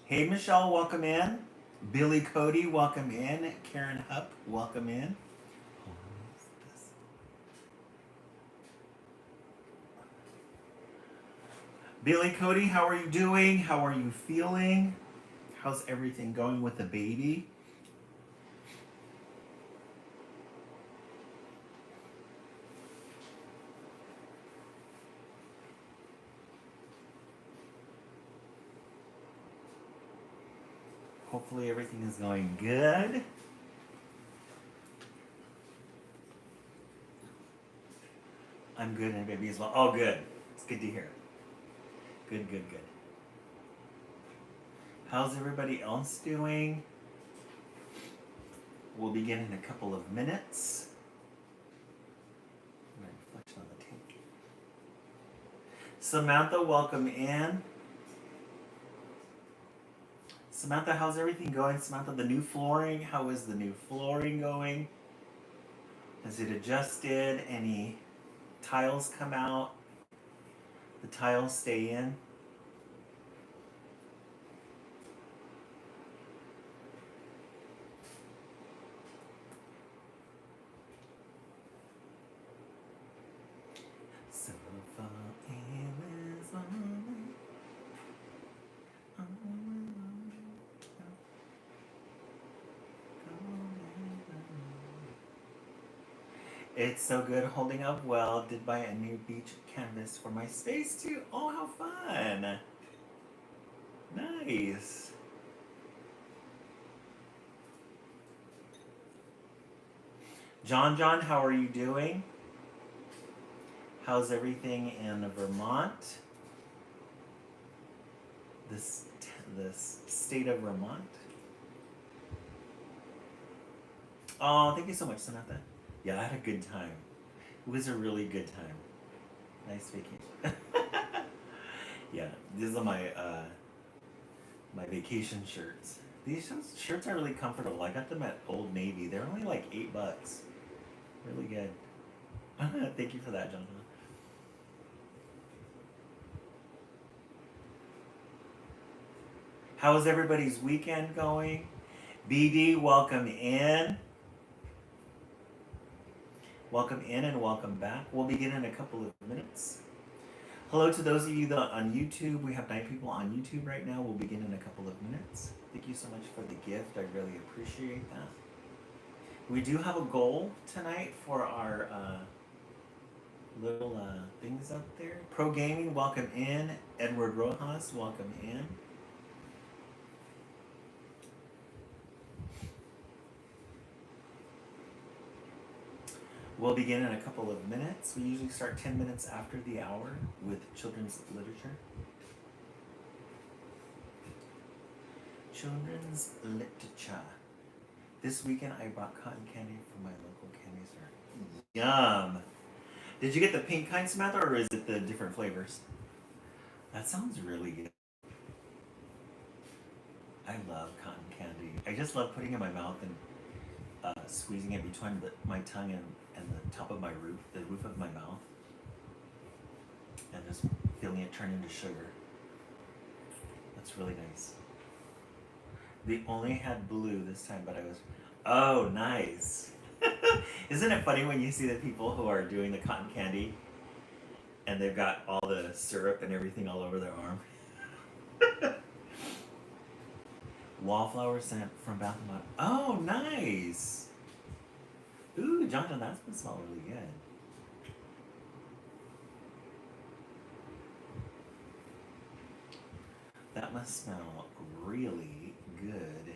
Hey, Michelle, welcome in. Billy Cody, welcome in. Karen Hupp, welcome in. Billy Cody, how are you doing? How are you feeling? How's everything going with the baby? Hopefully, everything is going good. I'm good, and baby as well. Oh, good. It's good to hear. Good, good, good. How's everybody else doing? We'll begin in a couple of minutes. My reflection on the tape. Samantha, welcome in. Samantha, how's everything going? Samantha, the new flooring, how is the new flooring going? Has it adjusted? Any tiles come out? The tiles stay in? So far it is only- It's so good, holding up well. Did buy a new beach canvas for my space too. Oh, how fun! Nice. John, how are you doing? How's everything in Vermont? This this state of Vermont. Oh, thank you so much, Samantha. Yeah, I had a good time. It was a really good time. Nice vacation. Yeah, these are my vacation shirts. These shirts are really comfortable. I got them at Old Navy. They're only like $8. Really good. Thank you for that, Jonathan. How was everybody's weekend going? BD, welcome in. Welcome in and welcome back. We'll begin in a couple of minutes. Hello to those of you that are on YouTube. We have 9 people on YouTube right now. We'll begin in a couple of minutes. Thank you so much for the gift. I really appreciate that. We do have a goal tonight for our little things up there. Pro Gaming, welcome in. Edward Rojas, welcome in. We'll begin in a couple of minutes. We usually start 10 minutes after the hour with children's literature. Children's literature. This weekend I bought cotton candy from my local candy store. Yum! Did you get the pink kind, Samantha, or is it the different flavors? That sounds really good. I love cotton candy. I just love putting it in my mouth and squeezing it between my tongue and the top of my roof, the roof of my mouth, and just feeling it turn into sugar. That's really nice. They only had blue this time, but I was. Oh, nice. Isn't it funny when you see the people who are doing the cotton candy and they've got all the syrup and everything all over their arm? Wallflower scent from Bath and Body. Oh, nice. Ooh, Jonathan, that's gonna smell really good. That must smell really good.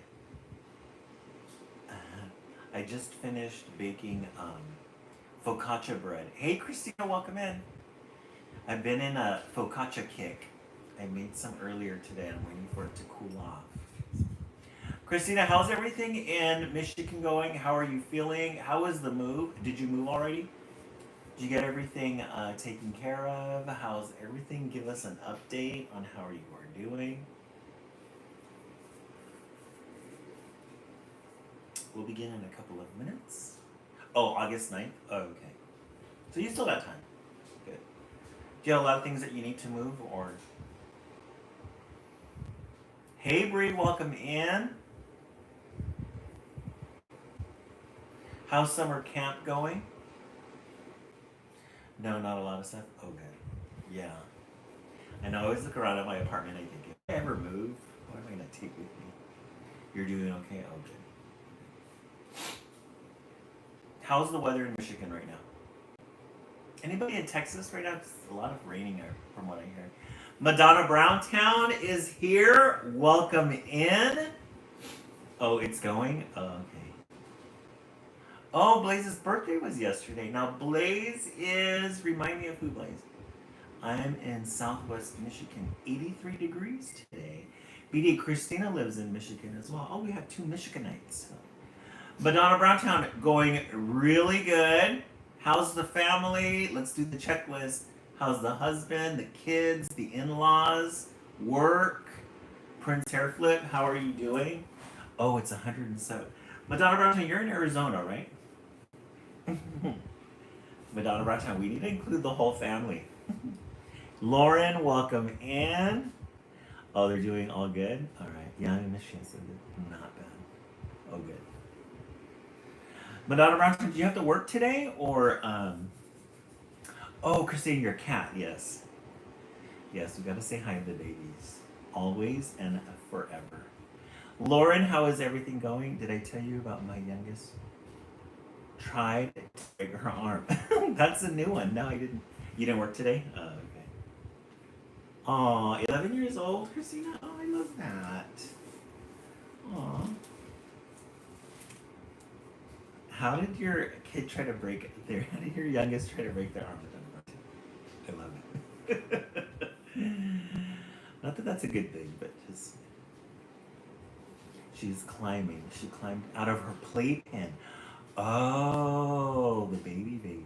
I just finished baking focaccia bread. Hey, Christina, welcome in. I've been in a focaccia kick. I made some earlier today. I'm waiting for it to cool off. Christina, how's everything in Michigan going? How are you feeling? How was the move? Did you move already? Did you get everything taken care of? How's everything? Give us an update on how you are doing. We'll begin in a couple of minutes. Oh, August 9th? Oh, okay. So you still got time. Good. Do you have a lot of things that you need to move or? Hey Bree, welcome in. How's summer camp going? No, not a lot of stuff. Oh, good. Yeah. And I always look around at my apartment and I think, if I ever move, what am I going to take with me? You're doing okay? Oh, good. How's the weather in Michigan right now? Anybody in Texas right now? It's a lot of raining there, from what I hear. Madonna Browntown is here. Welcome in. Oh, it's going? Oh, okay. Oh, Blaze's birthday was yesterday. Now, Blaze is, remind me of who Blaze? I'm in Southwest Michigan, 83 degrees today. BD Christina lives in Michigan as well. Oh, we have 2 Michiganites. Madonna Browntown going really good. How's the family? Let's do the checklist. How's the husband, the kids, the in-laws, work? Prince Hairflip, how are you doing? Oh, it's 107. Madonna Browntown, you're in Arizona, right? Madonna Browntown, we need to include the whole family. Lauren, welcome in. Oh, they're doing all good? All right. Yeah, I'm in Michigan, so not bad. Oh, good. Madonna Browntown, do you have to work today? Or, oh, Christine, your cat, yes. Yes, we gotta say hi to the babies. Always and forever. Lauren, how is everything going? Did I tell you about my youngest? Tried to break her arm. That's a new one. No, I didn't. You didn't work today? Oh, okay. Aw, 11 years old, Christina? Oh, I love that. Aw. How did your kid try to break their, how did your youngest try to break their arm? I love it. Not that that's a good thing, but just, she's climbing. She climbed out of her playpen. Oh, the baby.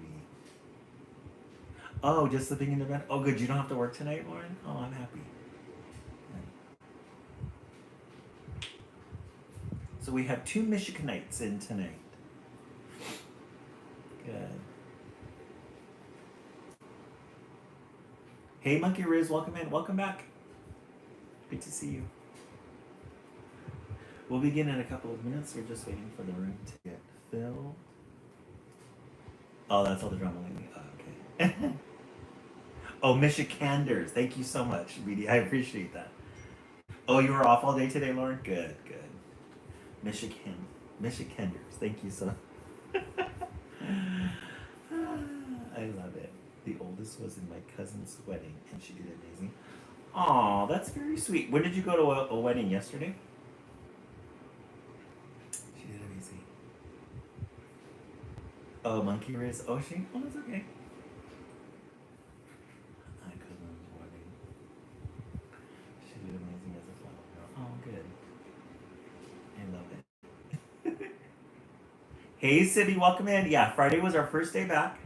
Oh, just slipping into bed? Oh, good. You don't have to work tonight, Lauren? Oh, I'm happy. So we have 2 Michiganites in tonight. Good. Hey, Monkey Riz, welcome in. Welcome back. Good to see you. We'll begin in a couple of minutes. We're just waiting for the room to get filled. Oh, that's all the drama lately. Oh, okay. Oh, Michiganders. Thank you so much, BD. I appreciate that. Oh, you were off all day today, Lauren? Good. Michiganders. Thank you so much. I love it. The oldest was in my cousin's wedding, and she did amazing. Aw, that's very sweet. When did you go to a wedding? Yesterday? She did amazing. Oh, Monkey Riz. Oh, she? Oh, that's okay. My cousin's wedding. She did amazing as a flower girl. Oh, good. I love it. Hey, Sydney, welcome in. Yeah, Friday was our first day back.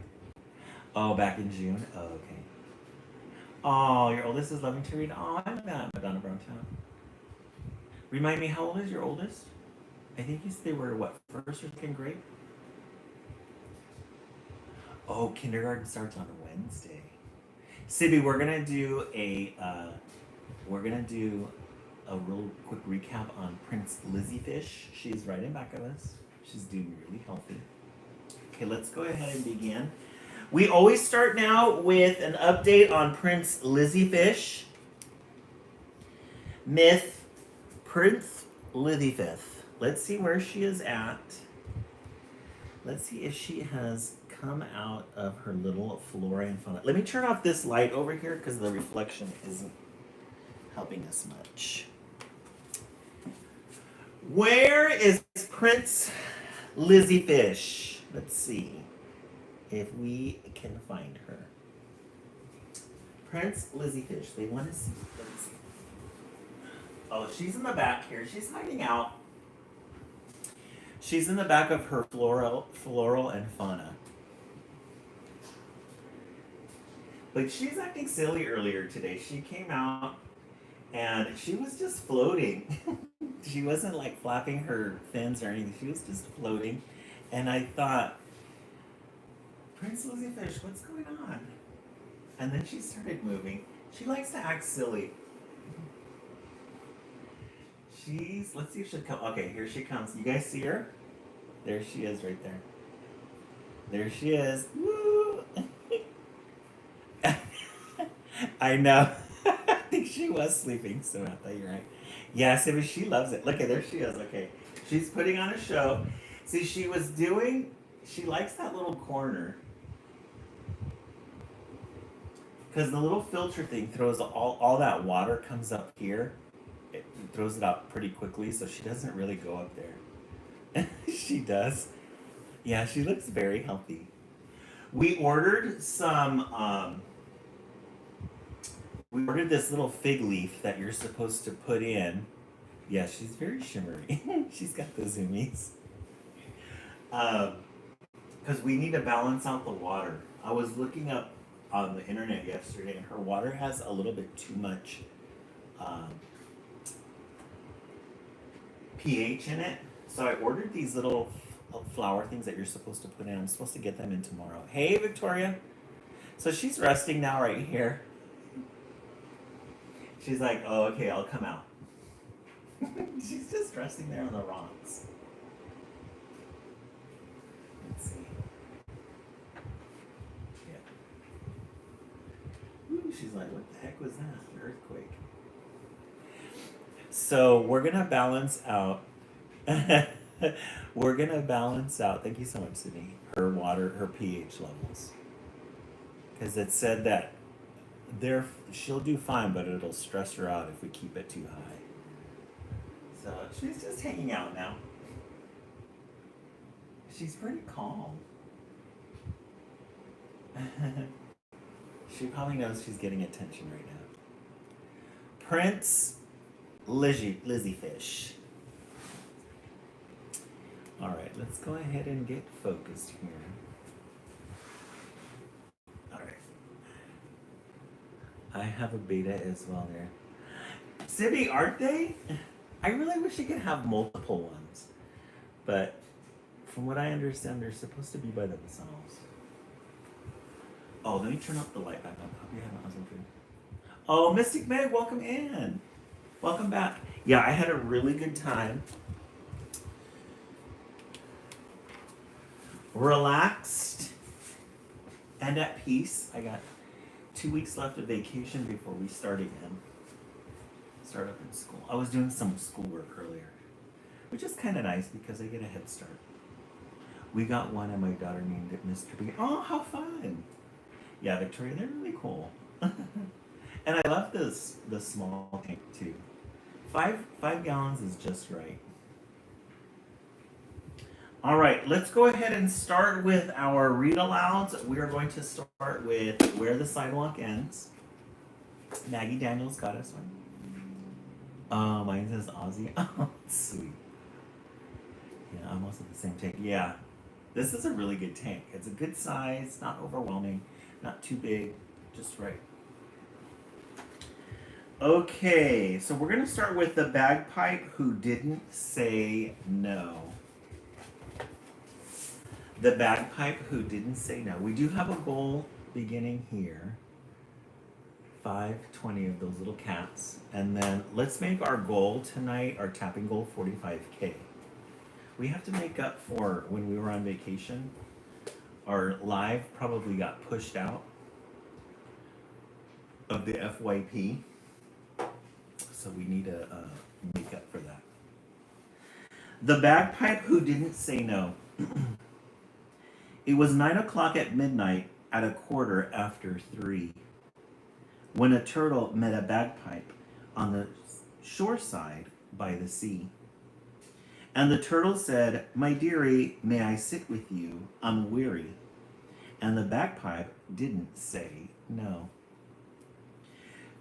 Oh, back in June? Oh, okay. Oh, your oldest is loving to read. Oh, I love that, Madonna Browntown. Remind me, how old is your oldest? I think they were, what, first or second grade? Oh, kindergarten starts on Wednesday. Sibby, we're gonna do a real quick recap on Prince Lizzie Fish. She's right in back of us. She's doing really healthy. Okay, let's go ahead and begin. We always start now with an update on Prince Lizzie Fish. Myth, Prince Lizzie Fish. Let's see where she is at. Let's see if she has come out of her little flora and fauna. Let me turn off this light over here because the reflection isn't helping us much. Where is Prince Lizzie Fish? Let's see if we can find her. Prince Lizzie Fish. They want to see. Let's see. Oh, she's in the back here. She's hiding out. She's in the back of her floral and fauna. But she's acting silly earlier today. She came out and she was just floating. She wasn't like flapping her fins or anything. She was just floating. And I thought, Prince Lizzie Fish, what's going on? And then she started moving. She likes to act silly. let's see if she'll come. Okay, here she comes. You guys see her? There she is right there. There she is. Woo! I know. I think she was sleeping, Samantha. You're right. Yeah, Sibby, she loves it. Look at there she is. Okay. She's putting on a show. See, she likes that little corner. Because the little filter thing throws all that water comes up here. It throws it out pretty quickly, so she doesn't really go up there. She does. Yeah, she looks very healthy. We ordered we ordered this little fig leaf that you're supposed to put in. Yeah, she's very shimmery. She's got the zoomies. Because we need to balance out the water. I was looking up on the internet yesterday, and her water has a little bit too much um, pH in it. So I ordered these little flower things that you're supposed to put in. I'm supposed to get them in tomorrow. Hey, Victoria. So she's resting now right here. She's like, oh, okay, I'll come out. She's just resting there on the rocks. Let's see. Yeah. Ooh, she's like, what the heck was that? An earthquake. So we're gonna balance out. We're gonna balance out. Thank you so much, Sydney. Her pH levels, because it said that she'll do fine, but it'll stress her out if we keep it too high. So she's just hanging out now. She's pretty calm. She probably knows she's getting attention right now. Prince Lizzie Fish. All right, let's go ahead and get focused here. All right. I have a beta as well there. Sibby, aren't they? I really wish you could have multiple ones. But from what I understand, they're supposed to be by themselves. Oh, let me turn off the light back on. Hope you have an awesome food. Oh, Mystic Meg, welcome in. Welcome back. Yeah, I had a really good time. Relaxed and at peace. I got 2 weeks left of vacation before we start again. Start up in school. I was doing some schoolwork earlier, which is kind of nice because I get a head start. We got one, and my daughter named it Mr. B. Oh, how fun! Yeah, Victoria, they're really cool. And I love the small tank too. 5 gallons is just right. All right, let's go ahead and start with our read alouds. We are going to start with Where the Sidewalk Ends. Maggie Daniels got us one. Mine says Aussie. Oh, sweet. Yeah, almost at the same tank. Yeah, this is a really good tank. It's a good size, not overwhelming, not too big, just right. Okay, so we're gonna start with the bagpipe who didn't say no. The bagpipe who didn't say no. We do have a goal beginning here. 520 of those little cats. And then let's make our goal tonight, our tapping goal, 45K. We have to make up for when we were on vacation. Our live probably got pushed out of the FYP. So we need to make up for that. The bagpipe who didn't say no. It was 9 o'clock at midnight at 3:15 when a turtle met a bagpipe on the shore side by the sea. And the turtle said, "My dearie, may I sit with you? I'm weary." And the bagpipe didn't say no.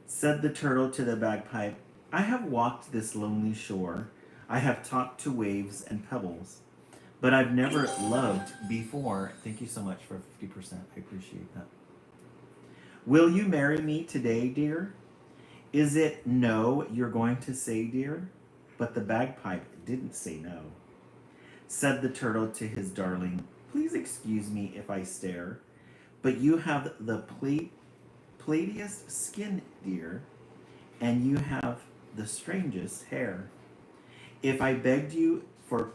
Said the turtle to the bagpipe, "I have walked this lonely shore. I have talked to waves and pebbles. But I've never loved before." Thank you so much for 50%. I appreciate that. "Will you marry me today, dear?" "Is it no you're going to say, dear?" But the bagpipe didn't say no. Said the turtle to his darling, "Please excuse me if I stare, but you have the platiest skin, dear, and you have the strangest hair. If I begged you for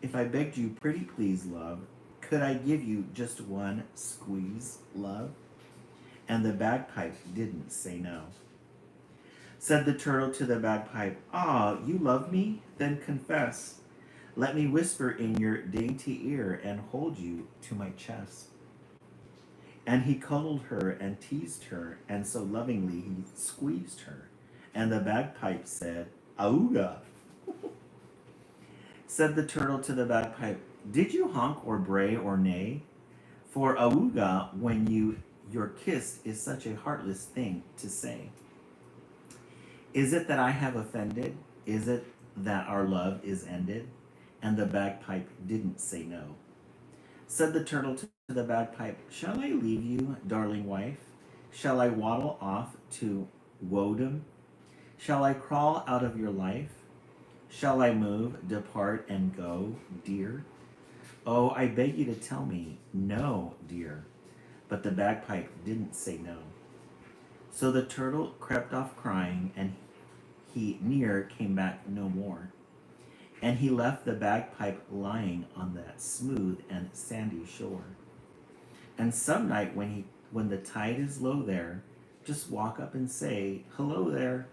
if I begged you, pretty please, love, could I give you just one squeeze, love? And the bagpipe didn't say no. Said the turtle to the bagpipe, "Ah, you love me? Then confess. Let me whisper in your dainty ear and hold you to my chest." And he cuddled her and teased her, and so lovingly he squeezed her. And the bagpipe said, "Auga." Said the turtle to the bagpipe, "Did you honk or bray or neigh? For auga, when you're kissed, is such a heartless thing to say. Is it that I have offended? Is it that our love is ended?" And the bagpipe didn't say no. Said the turtle to the bagpipe, "Shall I leave you, darling wife? Shall I waddle off to Woden? Shall I crawl out of your life? Shall I move, depart, and go, dear? Oh, I beg you to tell me, no, dear." But the bagpipe didn't say no. So the turtle crept off crying, and he near came back no more. And he left the bagpipe lying on that smooth and sandy shore. And some night when the tide is low there, just walk up and say, "Hello there,"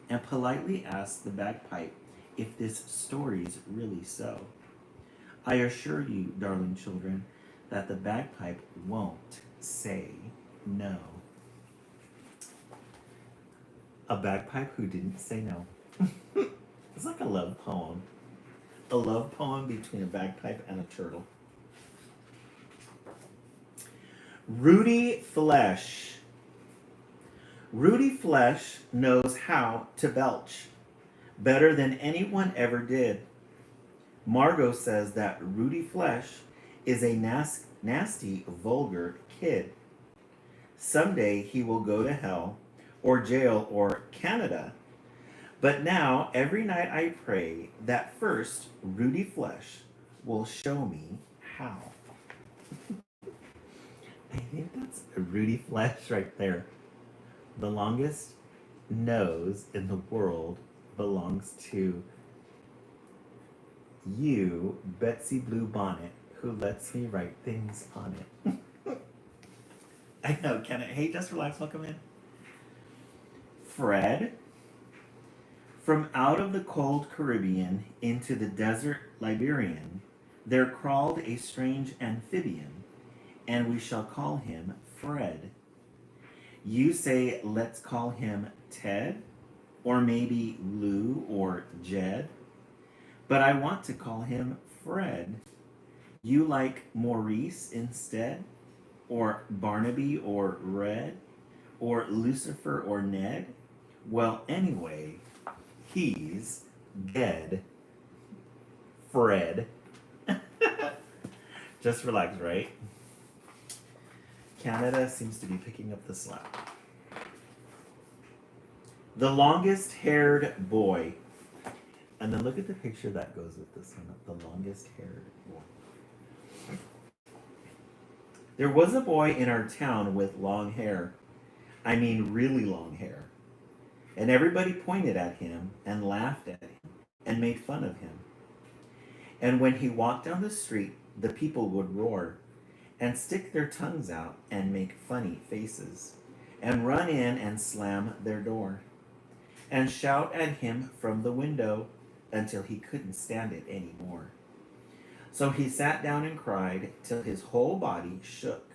and politely ask the bagpipe if this story's really so. I assure you, darling children, that the bagpipe won't say no. A bagpipe who didn't say no. It's like a love poem. A love poem between a bagpipe and a turtle. Rudy Flesh. Rudy Flesh knows how to belch better than anyone ever did. Margot says that Rudy Flesh is a nasty, vulgar kid. Someday he will go to hell or jail or Canada. But now, every night I pray that first Rudy Flesh will show me how. I think that's Rudy Flesh right there. The longest nose in the world belongs to you, Betsy Blue Bonnet, who lets me write things on it. I know, can it? Hey, just relax, welcome in. Fred. From out of the cold Caribbean into the desert Liberian, there crawled a strange amphibian, and we shall call him Fred. You say, let's call him Ted, or maybe Lou or Jed, but I want to call him Fred. You like Maurice instead, or Barnaby or Red, or Lucifer or Ned? Well, anyway, he's dead. Fred. Just relax, right? Canada seems to be picking up the slack. The longest haired boy. And then look at the picture that goes with this one. The longest haired boy. There was a boy in our town with long hair. I mean, really long hair. And everybody pointed at him and laughed at him and made fun of him. And when he walked down the street, the people would roar and stick their tongues out and make funny faces and run in and slam their door and shout at him from the window until he couldn't stand it anymore. So he sat down and cried till his whole body shook,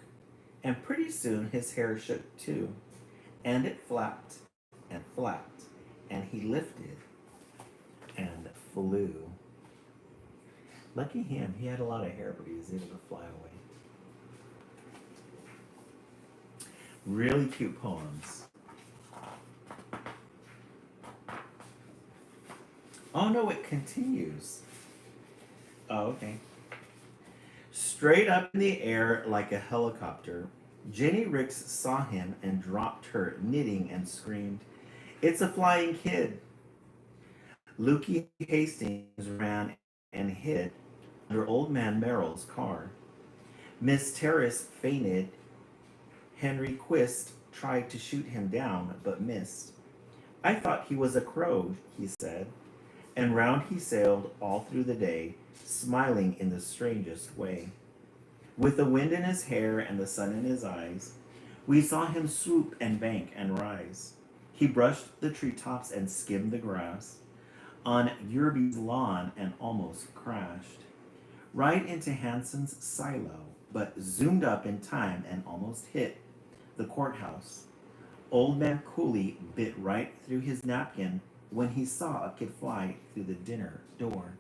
and pretty soon his hair shook too, and it flapped and flapped, and he lifted and flew. Lucky him, he had a lot of hair, but he was able to fly away. Really cute poems. Oh no, it continues. Oh, okay. Straight up in the air like a helicopter, Jenny Ricks saw him and dropped her knitting and screamed, "It's a flying kid!" Lukey Hastings ran and hid under Old Man Merrill's car. Miss Terrace fainted. Henry Quist tried to shoot him down, but missed. "I thought he was a crow," he said, and round he sailed all through the day, smiling in the strangest way. With the wind in his hair and the sun in his eyes, we saw him swoop and bank and rise. He brushed the treetops and skimmed the grass on Yerby's lawn and almost crashed right into Hanson's silo, but zoomed up in time and almost hit the courthouse. Old Man Cooley bit right through his napkin when he saw a kid fly through the diner door,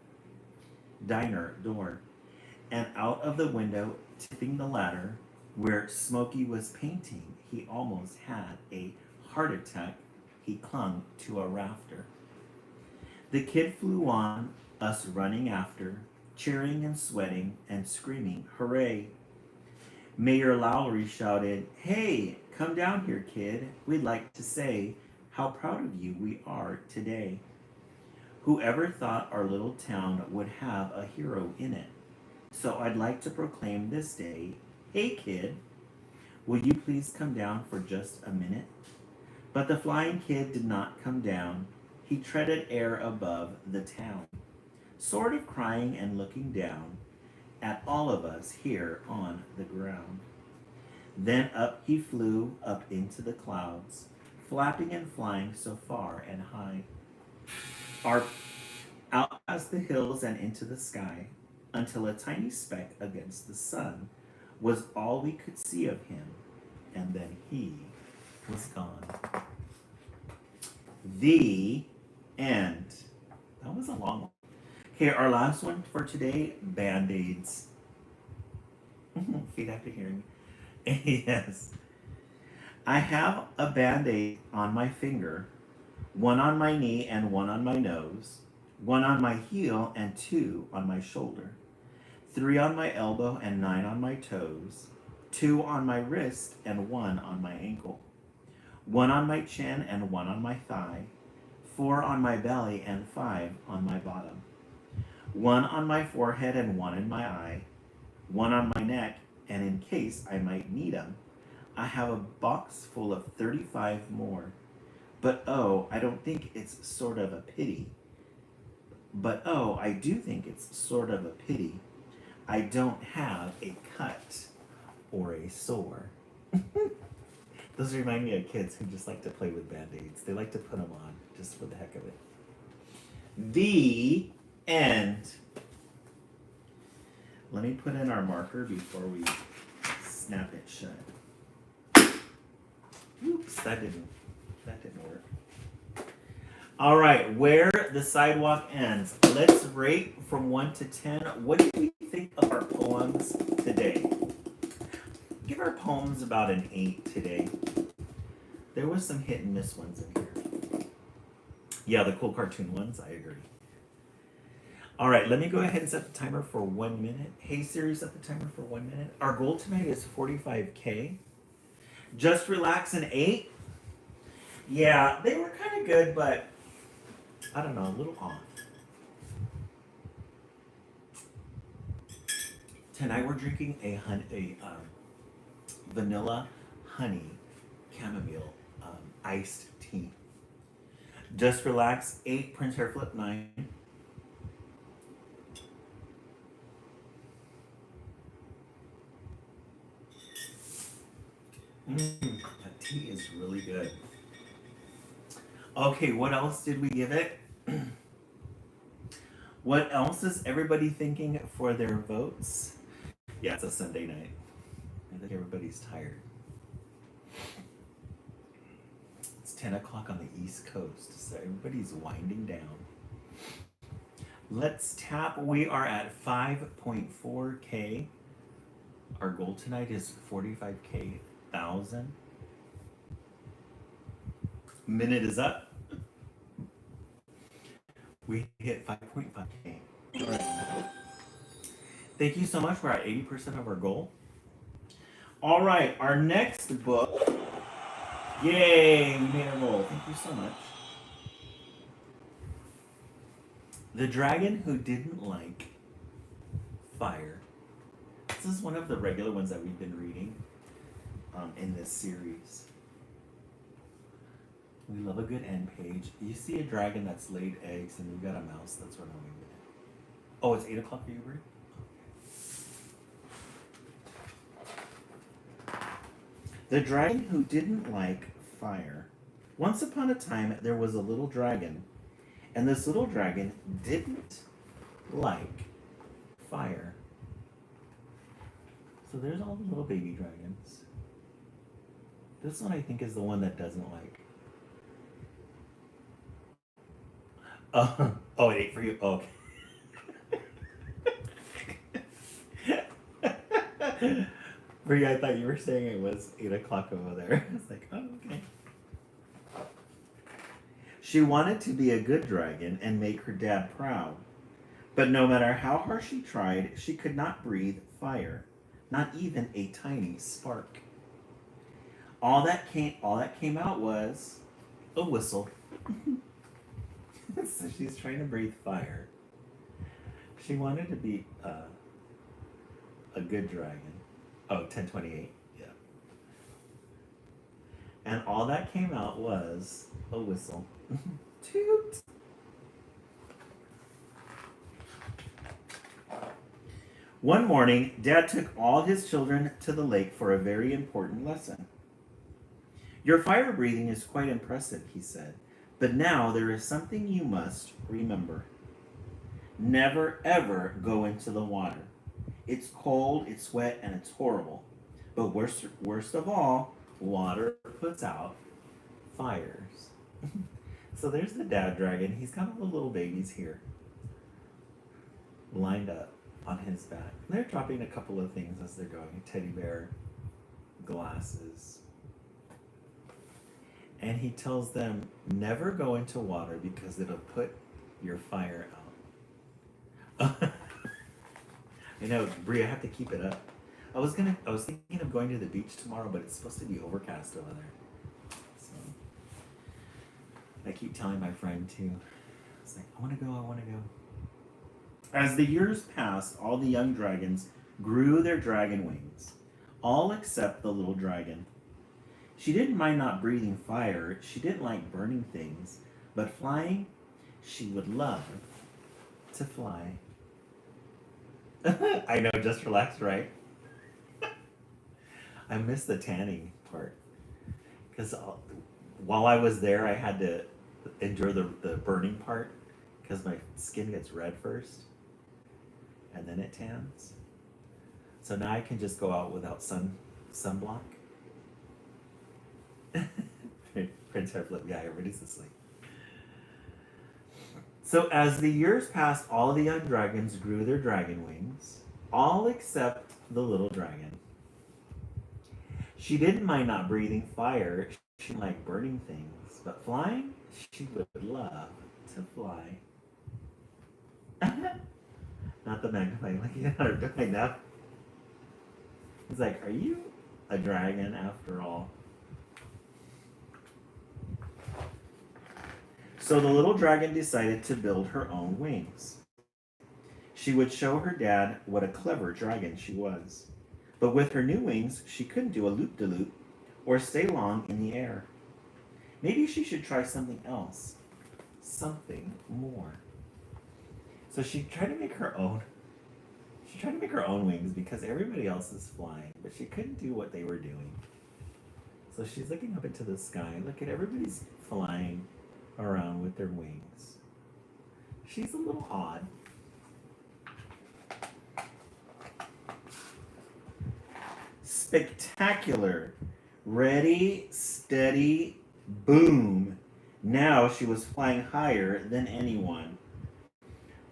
and out of the window, tipping the ladder where Smokey was painting. He almost had a heart attack. He clung to a rafter. The kid flew on, us running after, cheering and sweating and screaming, hooray. Mayor Lowry shouted, hey, come down here, kid. We'd like to say how proud of you we are today. Whoever thought our little town would have a hero in it? So I'd like to proclaim this day, hey, kid, will you please come down for just a minute? But the flying kid did not come down. He treaded air above the town, sort of crying and looking down at all of us here on the ground. Then up he flew up into the clouds, flapping and flying so far and high, out past the hills and into the sky, until a tiny speck against the sun was all we could see of him, and then he was gone. The end. That was a long one. Okay, our last one for today, Band-Aids. Feed after hearing. Yes. I have a Band-Aid on my finger, one on my knee and one on my nose, one on my heel and two on my shoulder, 3 on my elbow and 9 on my toes, 2 on my wrist and 1 on my ankle, 1 on my chin and 1 on my thigh, 4 on my belly and 5 on my bottom, 1 on my forehead and 1 in my eye, 1 on my neck, and in case I might need 'em, I have a box full of 35 more. But oh, I don't think it's sort of a pity. But oh, I do think it's sort of a pity I don't have a cut or a sore. Those remind me of kids who just like to play with Band-Aids. They like to put them on just for the heck of it. The end. Let me put in our marker before we snap it shut. Oops, that didn't work. All right, where the sidewalk ends. Let's rate from 1 to 10. What do we think of our poems today? Give our poems about an 8 today. There was some hit and miss ones in here. Yeah, the cool cartoon ones, I agree. All right, let me go ahead and set the timer for 1 minute. Hey Siri, set the timer for 1 minute. Our goal tonight is 45K. Just Relax an 8. Yeah, they were kind of good, but I don't know, a little off. Tonight we're drinking a vanilla honey chamomile iced tea. Just Relax 8, Prince Hair Flip 9. That tea is really good. Okay, what else did we give it? What else is everybody thinking for their votes? Yeah, it's a Sunday night. I think everybody's tired. It's 10 o'clock on the East Coast, so everybody's winding down. Let's tap. We are at 5.4K. Our goal tonight is 45K. 1,000. Minute is up. We hit 5.5K. All right. Thank you so much. We're at 80% of our goal. All right, our next book. Yay, we made a roll. Thank you so much. The Dragon Who Didn't Like Fire. This is one of the regular ones that we've been reading in this series. We love a good end page. You see a dragon that's laid eggs, and you've got a mouse that's running away with it. Oh, it's 8 o'clock for you, Brie? The dragon who didn't like fire. Once upon a time, there was a little dragon, and this little dragon didn't like fire. So there's all the little baby dragons. This one I think is the one that doesn't like. Oh, it ate for you. Oh, okay. Brie, I thought you were saying it was 8 o'clock over there. I was like, oh, okay. She wanted to be a good dragon and make her dad proud. But no matter how hard she tried, she could not breathe fire, not even a tiny spark. All that came out was a whistle. So she's trying to breathe fire. She wanted to be a good dragon. Oh, 1028. Yeah. And all that came out was a whistle. Toot. One morning, Dad took all his children to the lake for a very important lesson. Your fire breathing is quite impressive, he said, but now there is something you must remember. Never ever go into the water. It's cold, it's wet, and it's horrible. But worst of all, water puts out fires. So there's the dad dragon. He's got all the little babies here, lined up on his back. They're dropping a couple of things as they're going. A teddy bear, glasses. And he tells them, never go into water because it'll put your fire out. I know, Brie, I have to keep it up. I was thinking of going to the beach tomorrow, but it's supposed to be overcast over there. So I keep telling my friend too. It's like, I wanna go. As the years passed, all the young dragons grew their dragon wings, all except the little dragon. She didn't mind not breathing fire, she didn't like burning things, but flying, she would love to fly. I know, just relax, right? I missed the tanning part. Because while I was there, I had to endure the burning part, because my skin gets red first, and then it tans. So now I can just go out without sunblock. Prince Hairflip, yeah, everybody's asleep. So as the years passed, all the young dragons grew their dragon wings, all except the little dragon. She didn't mind not breathing fire, she liked burning things, but flying, she would love to fly. Not the magnifying, looking at her doing that. He's like, are you a dragon after all? So the little dragon decided to build her own wings. She would show her dad what a clever dragon she was. But with her new wings, she couldn't do a loop-de-loop or stay long in the air. Maybe she should try something else. Something more. So she tried to make her own. She tried to make her own wings because everybody else is flying, but she couldn't do what they were doing. So she's looking up into the sky. Look at everybody's flying around with their wings. She's a little odd. Spectacular. Ready, steady, boom. Now she was flying higher than anyone.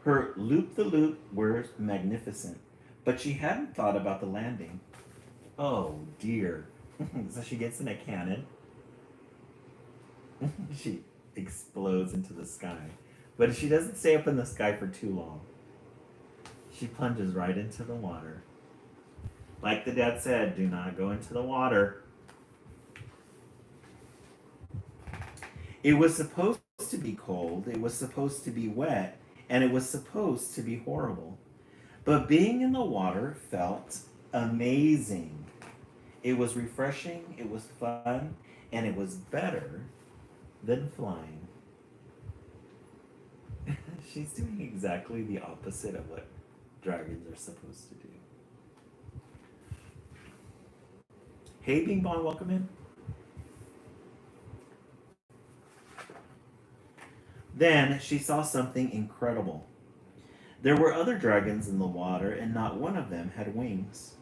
Her loop-the-loop were magnificent, but she hadn't thought about the landing. Oh dear. So she gets in a cannon. She explodes into the sky. But she doesn't stay up in the sky for too long. She plunges right into the water. Like the dad said, do not go into the water. It was supposed to be cold, it was supposed to be wet, and it was supposed to be horrible. But being in the water felt amazing. It was refreshing, it was fun, and it was better than flying. She's doing exactly the opposite of what dragons are supposed to do. Hey, Bing Bong, welcome in. Then she saw something incredible. There were other dragons in the water, and not one of them had wings.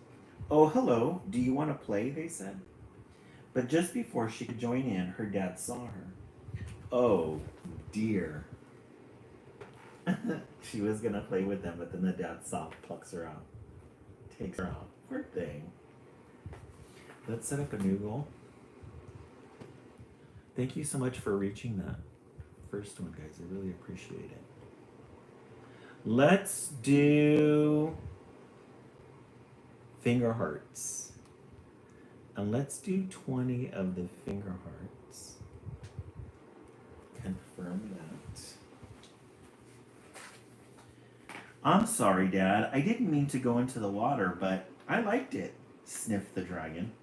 Oh, hello, do you want to play? They said. But just before she could join in, her dad saw her. Oh, dear. She was going to play with them, but then the dad plucks her out. Takes her out. Poor thing. Let's set up a new goal. Thank you so much for reaching that first one, guys. I really appreciate it. Let's do finger hearts. And let's do 20 of the finger hearts. Confirm that. I'm sorry, Dad. I didn't mean to go into the water, but I liked it, sniffed the dragon.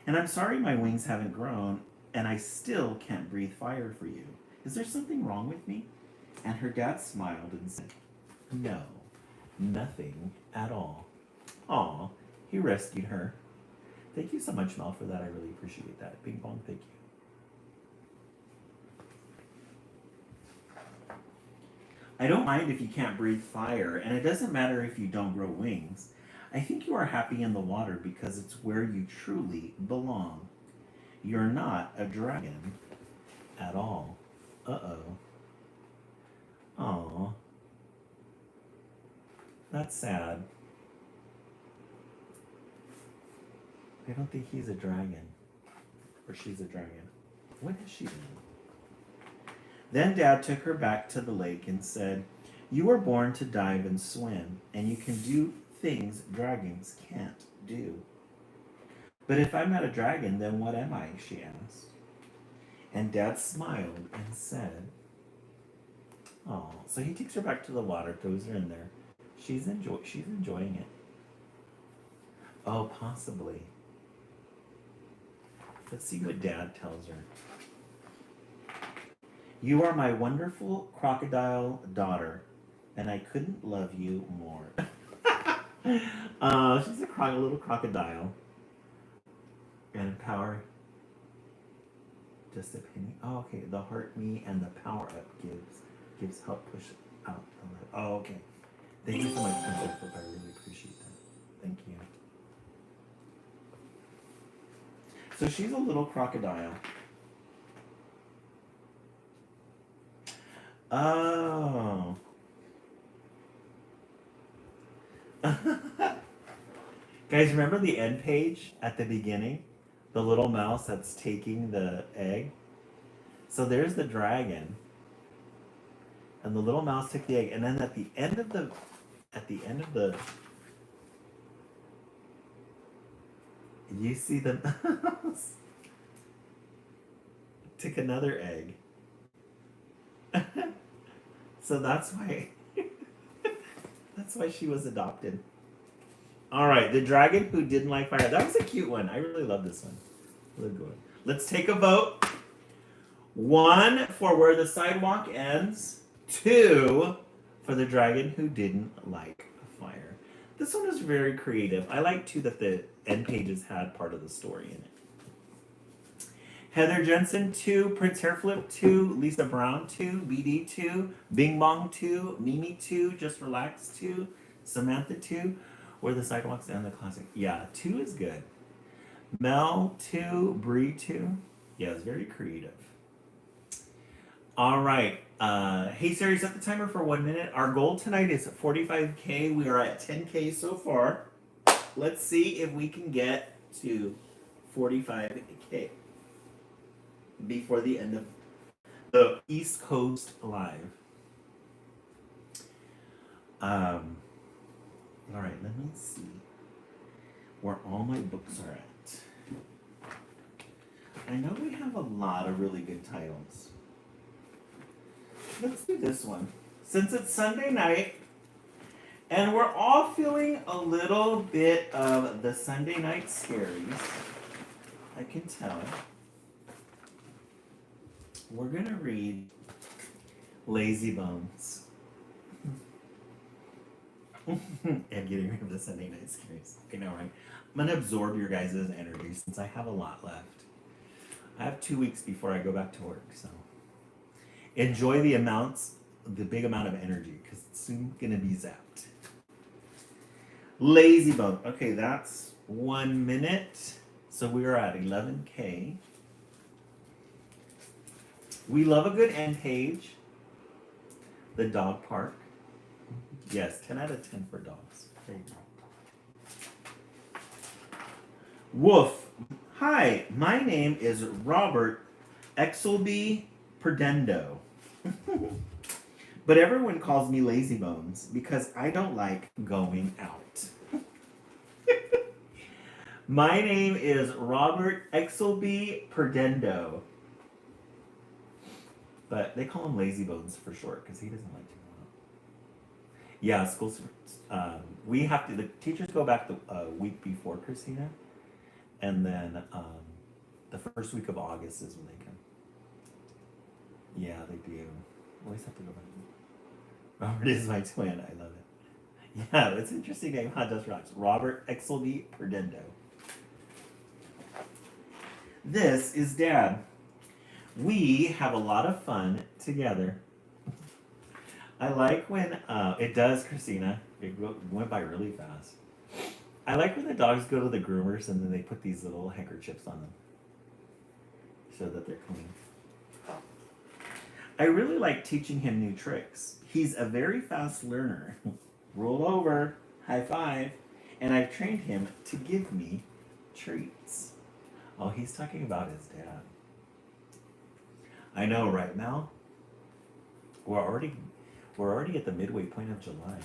And I'm sorry my wings haven't grown, and I still can't breathe fire for you. Is there something wrong with me? And her dad smiled and said, no, nothing at all. Aw, he rescued her. Thank you so much, Mel, for that. I really appreciate that. Bing bong, thank you. I don't mind if you can't breathe fire, and it doesn't matter if you don't grow wings. I think you are happy in the water because it's where you truly belong. You're not a dragon at all. Uh-oh. Aw. That's sad. I don't think he's a dragon. Or she's a dragon. What has she done? Then Dad took her back to the lake and said, you were born to dive and swim, and you can do things dragons can't do. But if I'm not a dragon, then what am I? She asked. And Dad smiled and said, oh, so he takes her back to the water, throws her in there. She's enjoying it. Oh, possibly. Let's see what Dad tells her. You are my wonderful crocodile daughter, and I couldn't love you more. She's a little crocodile. And power. Just a penny. Oh, okay. The heart me and the power up gives help push out the lip. Oh, okay. Thank you so much, Princess Flip. I really appreciate that. Thank you. So she's a little crocodile. Oh. Guys, remember the end page at the beginning? The little mouse that's taking the egg? So there's the dragon. And the little mouse took the egg. And then at the end of the you see the mouse took another egg. So that's why she was adopted. All right, the dragon who didn't like fire. That was a cute one. I really love this one. Really good one. Let's take a vote. 1 for where the sidewalk ends. 2 for the dragon who didn't like fire. This one was very creative. I like too that the end pages had part of the story in it. Heather Jensen 2, Prince Hairflip 2, Lisa Brown 2, BD 2, Bing Bong 2, Mimi 2, Just Relax 2, Samantha 2, Where the Sidewalks End, the classic. Yeah, 2 is good. Mel 2, Bree 2. Yeah, it's very creative. All right. Hey Siri, set the timer for 1 minute. Our goal tonight is 45K. We are at 10K so far. Let's see if we can get to 45K before the end of the East Coast Live. All right, let me see where all my books are at. I know we have a lot of really good titles. Let's do this one. Since it's Sunday night, and we're all feeling a little bit of the Sunday night scaries, I can tell. we're gonna read Lazy Bones. And getting rid of the Sunday night scaries. I know, right? I'm gonna absorb your guys' energy since I have a lot left. I have 2 weeks before I go back to work, so enjoy the big amount of energy, because it's soon gonna be zapped. Lazy Bone. Okay, that's 1 minute. So we are at 11K. We love a good end page. The dog park. Yes, 10 out of 10 for dogs. There you go. Woof. Hi, my name is Robert Exelby Perdendo. But everyone calls me Lazy Bones because I don't like going out. My name is Robert Exelby Perdendo. But they call him Lazy Bones for short because he doesn't like to go out. Yeah, schools. We have to. The teachers go back the week before Christina, and then the first week of August is when they come. Yeah, they do. Always have to go back. Robert is my twin. I love it. Yeah, it's an interesting name. Hot Dust Rocks. Robert Exelby Perdendo. This is Dad. We have a lot of fun together. I like when it does, Christina. It went by really fast. I like when the dogs go to the groomers and then they put these little handkerchiefs on them so that they're clean. I really like teaching him new tricks. He's a very fast learner. Roll over, high five, and I've trained him to give me treats. Oh, he's talking about his dad. I know, right, Mel? We're already at the midway point of July.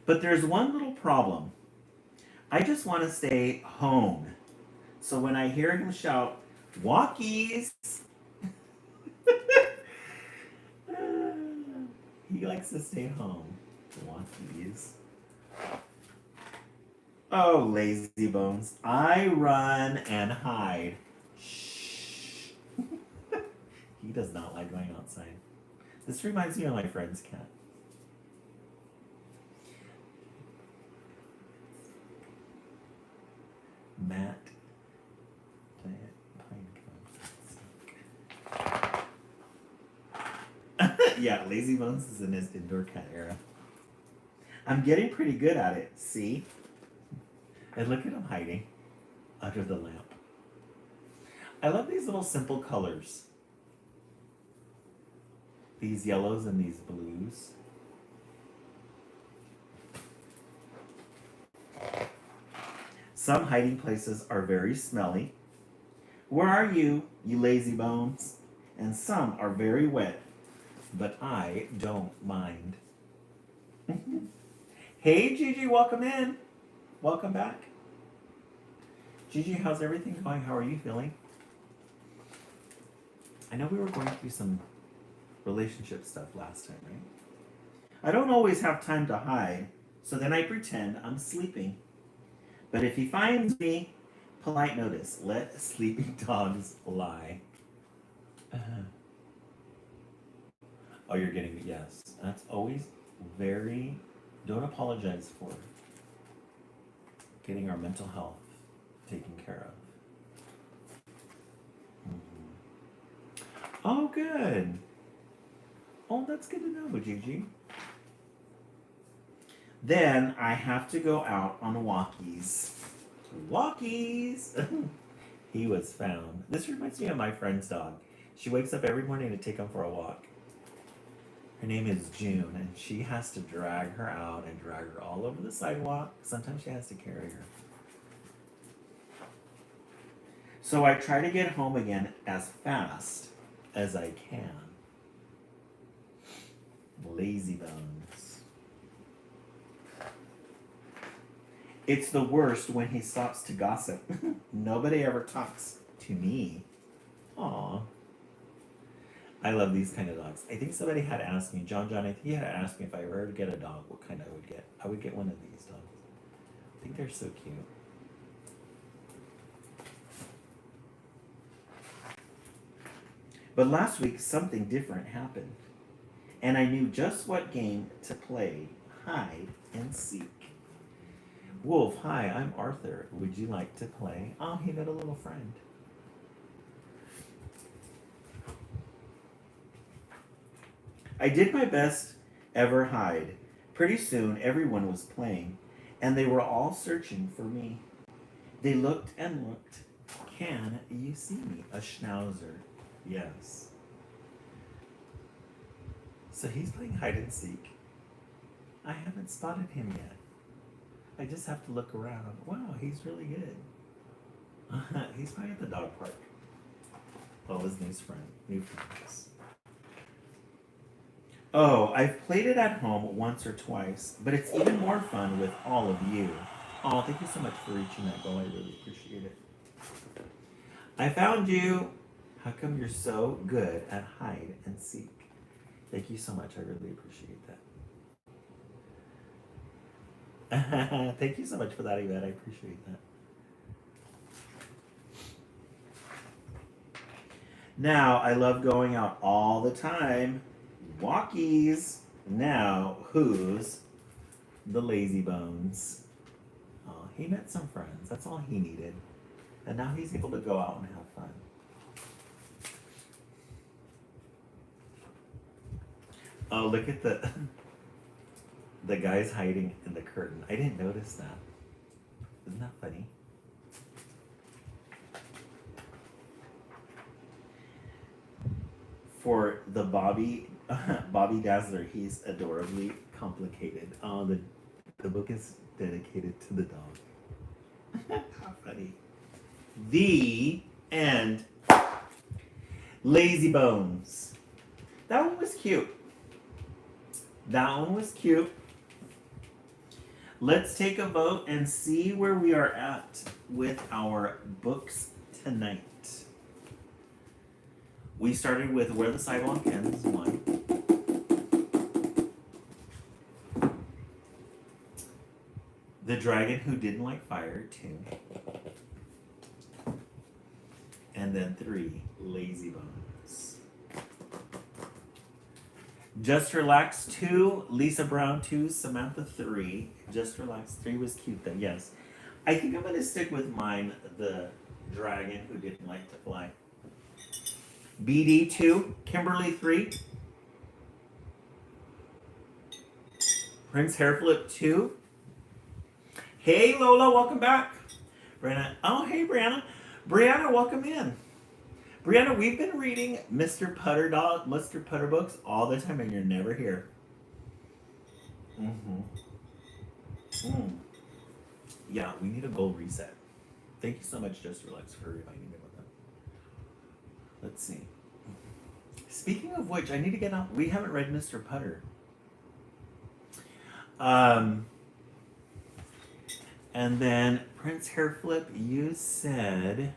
But there's one little problem. I just want to stay home. So when I hear him shout, "Walkies!" He likes to stay home. Walkies. Oh, Lazy Bones. I run and hide. Shh. He does not like going outside. This reminds me of my friend's cat. Matt. Yeah, Lazy Bones is in his indoor cat era. I'm getting pretty good at it, see? And look at him hiding under the lamp. I love these little simple colors. These yellows and these blues. Some hiding places are very smelly. Where are you, you lazy bones? And some are very wet, but I don't mind. Hey Gigi, welcome in. Welcome back. Gigi, how's everything going? How are you feeling? I know we were going through some relationship stuff last time, right? I don't always have time to hide, so then I pretend I'm sleeping. But if he finds me, polite notice, let sleeping dogs lie. Oh, you're getting me, yes. That's always very, don't apologize for getting our mental health taken care of. Mm-hmm. Oh, good. Oh, that's good to know, Gigi. Then I have to go out on walkies. Walkies! He was found. This reminds me of my friend's dog. She wakes up every morning to take him for a walk. Her name is June, and she has to drag her out and drag her all over the sidewalk. Sometimes she has to carry her. So I try to get home again as fast as I can. Lazy bones. It's the worst when he stops to gossip. Nobody ever talks to me. Aw. I love these kind of dogs. I think somebody had asked me, John, I think he had asked me if I were to get a dog, what kind I would get. I would get one of these dogs. I think they're so cute. But last week, something different happened, and I knew just what game to play: hide and seek. Wolf, hi, I'm Arthur. Would you like to play? Oh, he got a little friend. I did my best ever hide. Pretty soon, everyone was playing, and they were all searching for me. They looked and looked. Can you see me? A schnauzer. Yes. So he's playing hide and seek. I haven't spotted him yet. I just have to look around. Wow, he's really good. He's probably at the dog park. Oh, his new friends. Oh, I've played it at home once or twice, but it's even more fun with all of you. Oh, thank you so much for reaching that goal. I really appreciate it. I found you. How come you're so good at hide and seek? Thank you so much. I really appreciate that. Thank you so much for that, Yvette. I appreciate that. Now, I love going out all the time. Walkies. Now, who's the lazy bones? Oh, he met some friends. That's all he needed. And now he's able to go out and have fun. Oh, look at the guy's hiding in the curtain. I didn't notice that. Isn't that funny? For the Bobby Dazzler, he's adorably complicated. Oh, the book is dedicated to the dog. How funny. The end. Lazy Bones. That one was cute. That one was cute. Let's take a vote and see where we are at with our books tonight. We started with Where the Sidewalk Ends, 1. The Dragon Who Didn't Like Fire, 2. And then 3, Lazy Bones. Just Relax, 2. Lisa Brown, 2. Samantha, 3. Just Relax, 3 was cute then, yes. I think I'm going to stick with mine, The Dragon Who Didn't Like to Fly. BD, 2. Kimberly, 3. Prince Hairflip, 2. Hey, Lola, welcome back. Brianna, oh, hey, Brianna. Brianna, welcome in. Brianna, we've been reading Mr. Putter books all the time, and you're never here. Yeah, we need a goal reset. Thank you so much, Just Relax, for reminding me about that. Let's see. Speaking of which, I need to get out. We haven't read Mr. Putter. And then Prince Hairflip, you said.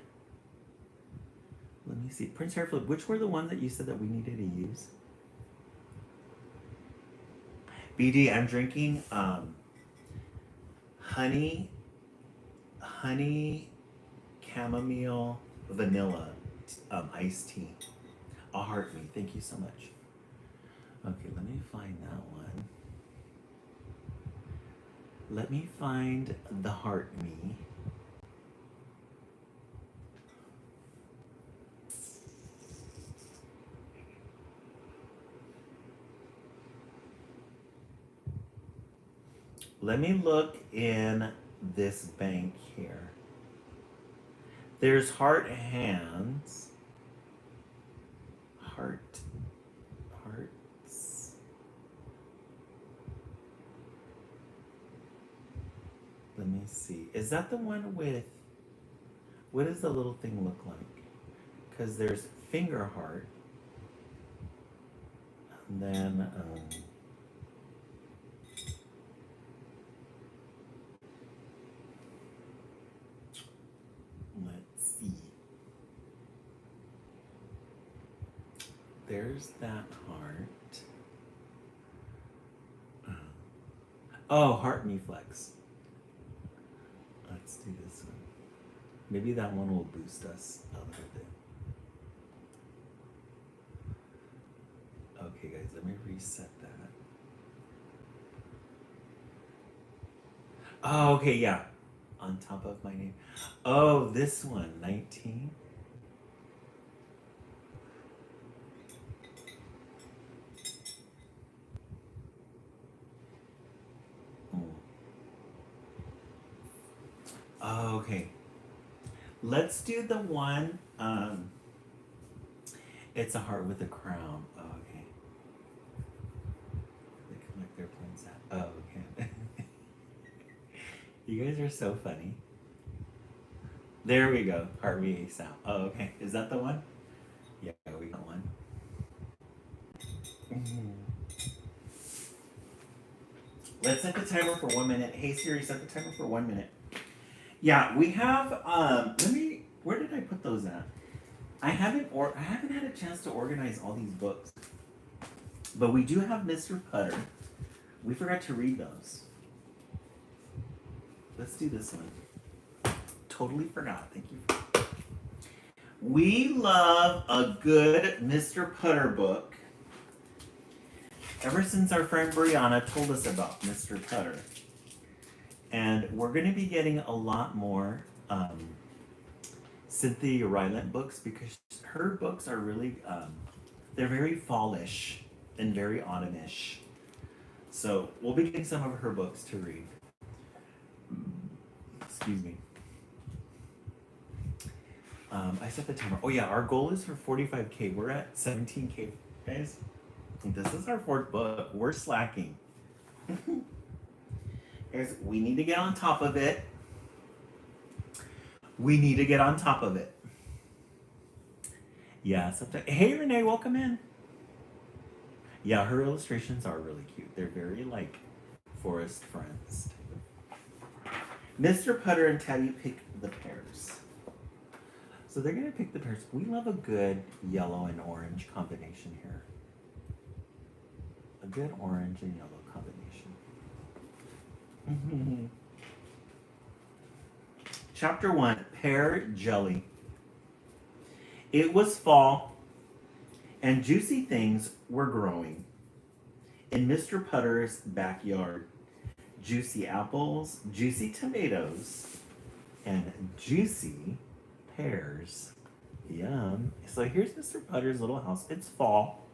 Let me see. Prince Hairflip, which were the ones that you said that we needed to use? BD, I'm drinking honey chamomile vanilla iced tea. A heart me. Thank you so much. Okay, let me find that one. Let me find the heart me. Let me look in this bank here. There's hearts. Let me see. Is that the one with, what does the little thing look like? Because there's finger heart. And then, let's see. There's that heart. Oh, heart me flex. Let's do this one. Maybe that one will boost us a little bit. Okay, guys, let me reset that. Oh, okay, yeah. On top of my name. Oh, this one, 19. Hmm. Oh, okay. Let's do the one. It's a heart with a crown. Oh, okay. They collect their planes out. Oh, okay. You guys are so funny. There we go. Heart VA sound. Oh, okay. Is that the one? Yeah, we got one. Mhm. Let's set the timer for 1 minute. Hey Siri, set the timer for 1 minute. Yeah, we have. Let me. Where did I put those at? I haven't had a chance to organize all these books, but we do have Mr. Putter. We forgot to read those. Let's do this one. Totally forgot. Thank you. We love a good Mr. Putter book. Ever since our friend Brianna told us about Mr. Putter. And we're going to be getting a lot more Cynthia Rylant books because her books are really, they're very fallish and very autumnish. So we'll be getting some of her books to read. Excuse me. I set the timer. Oh yeah, our goal is for 45K. We're at 17K, guys. This is our 4th book. We're slacking. Guys, we need to get on top of it. We need to get on top of it. Yeah, sometimes. Hey Renee, welcome in. Yeah, her illustrations are really cute. They're very like Forest Friends. Mr. Putter and Tabby pick the pears. So they're gonna pick the pears. We love a good yellow and orange combination here. A good orange and yellow combination. Chapter 1, Pear Jelly. It was fall, and juicy things were growing in Mr. Putter's backyard. Juicy apples, juicy tomatoes, and juicy pears. Yum. So here's Mr. Putter's little house. It's fall.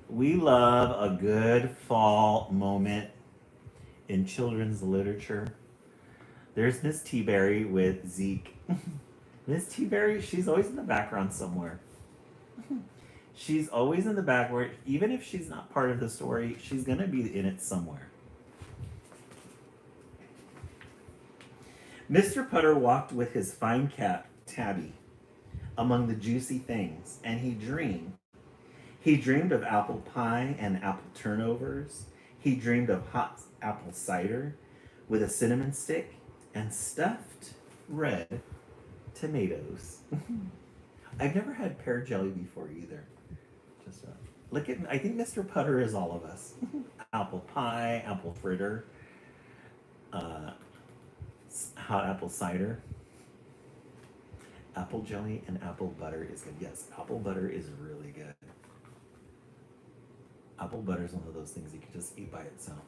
We love a good fall moment in children's literature. There's Miss Teaberry with Zeke. Miss Teaberry, she's always in the background somewhere. She's always in the background. Even if she's not part of the story, she's going to be in it somewhere. Mr. Putter walked with his fine cat, Tabby, among the juicy things, and he dreamed. He dreamed of apple pie and apple turnovers. He dreamed of hot apple cider with a cinnamon stick and stuffed red tomatoes. I've never had pear jelly before either. Just look at, I think Mr. Putter is all of us. Apple pie, apple fritter, hot apple cider, apple jelly, and apple butter is good. Yes, apple butter is really good. Apple butter is one of those things you can just eat by itself.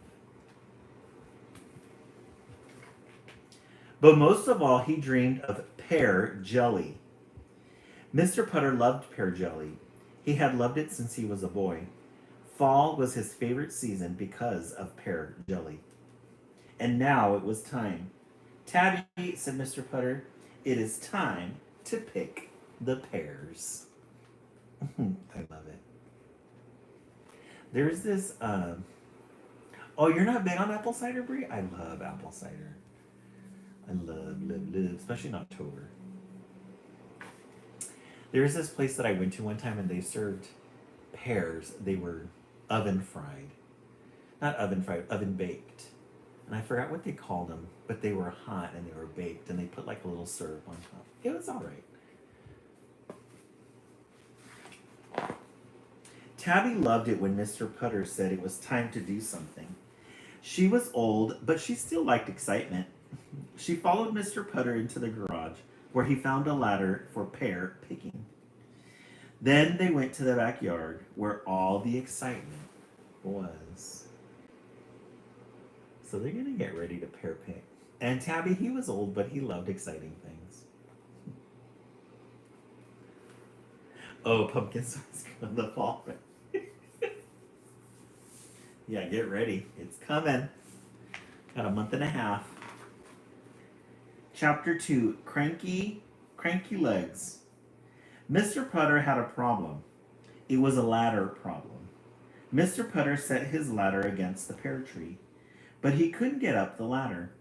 But most of all, he dreamed of pear jelly. Mr. Putter loved pear jelly. He had loved it since he was a boy. Fall was his favorite season because of pear jelly. And now it was time. Tabby, said Mr. Putter, it is time to pick the pears. I love it. There's this, oh, you're not big on apple cider, Brie? I love apple cider. I love, especially in October. There's this place that I went to one time and they served pears. They were oven fried. Not oven fried, oven baked. And I forgot what they called them, but they were hot and they were baked and they put like a little syrup on top. It was all right. Tabby loved it when Mr. Putter said it was time to do something. She was old, but she still liked excitement. She followed Mr. Putter into the garage, where he found a ladder for pear picking. Then they went to the backyard where all the excitement was. So they're gonna get ready to pear pick. And Tabby, he was old, but he loved exciting things. Oh, pumpkin spice in the fall. Yeah, get ready. It's coming. Got a month and a half. Chapter 2, Cranky Legs. Mr. Putter had a problem. It was a ladder problem. Mr. Putter set his ladder against the pear tree, but he couldn't get up the ladder.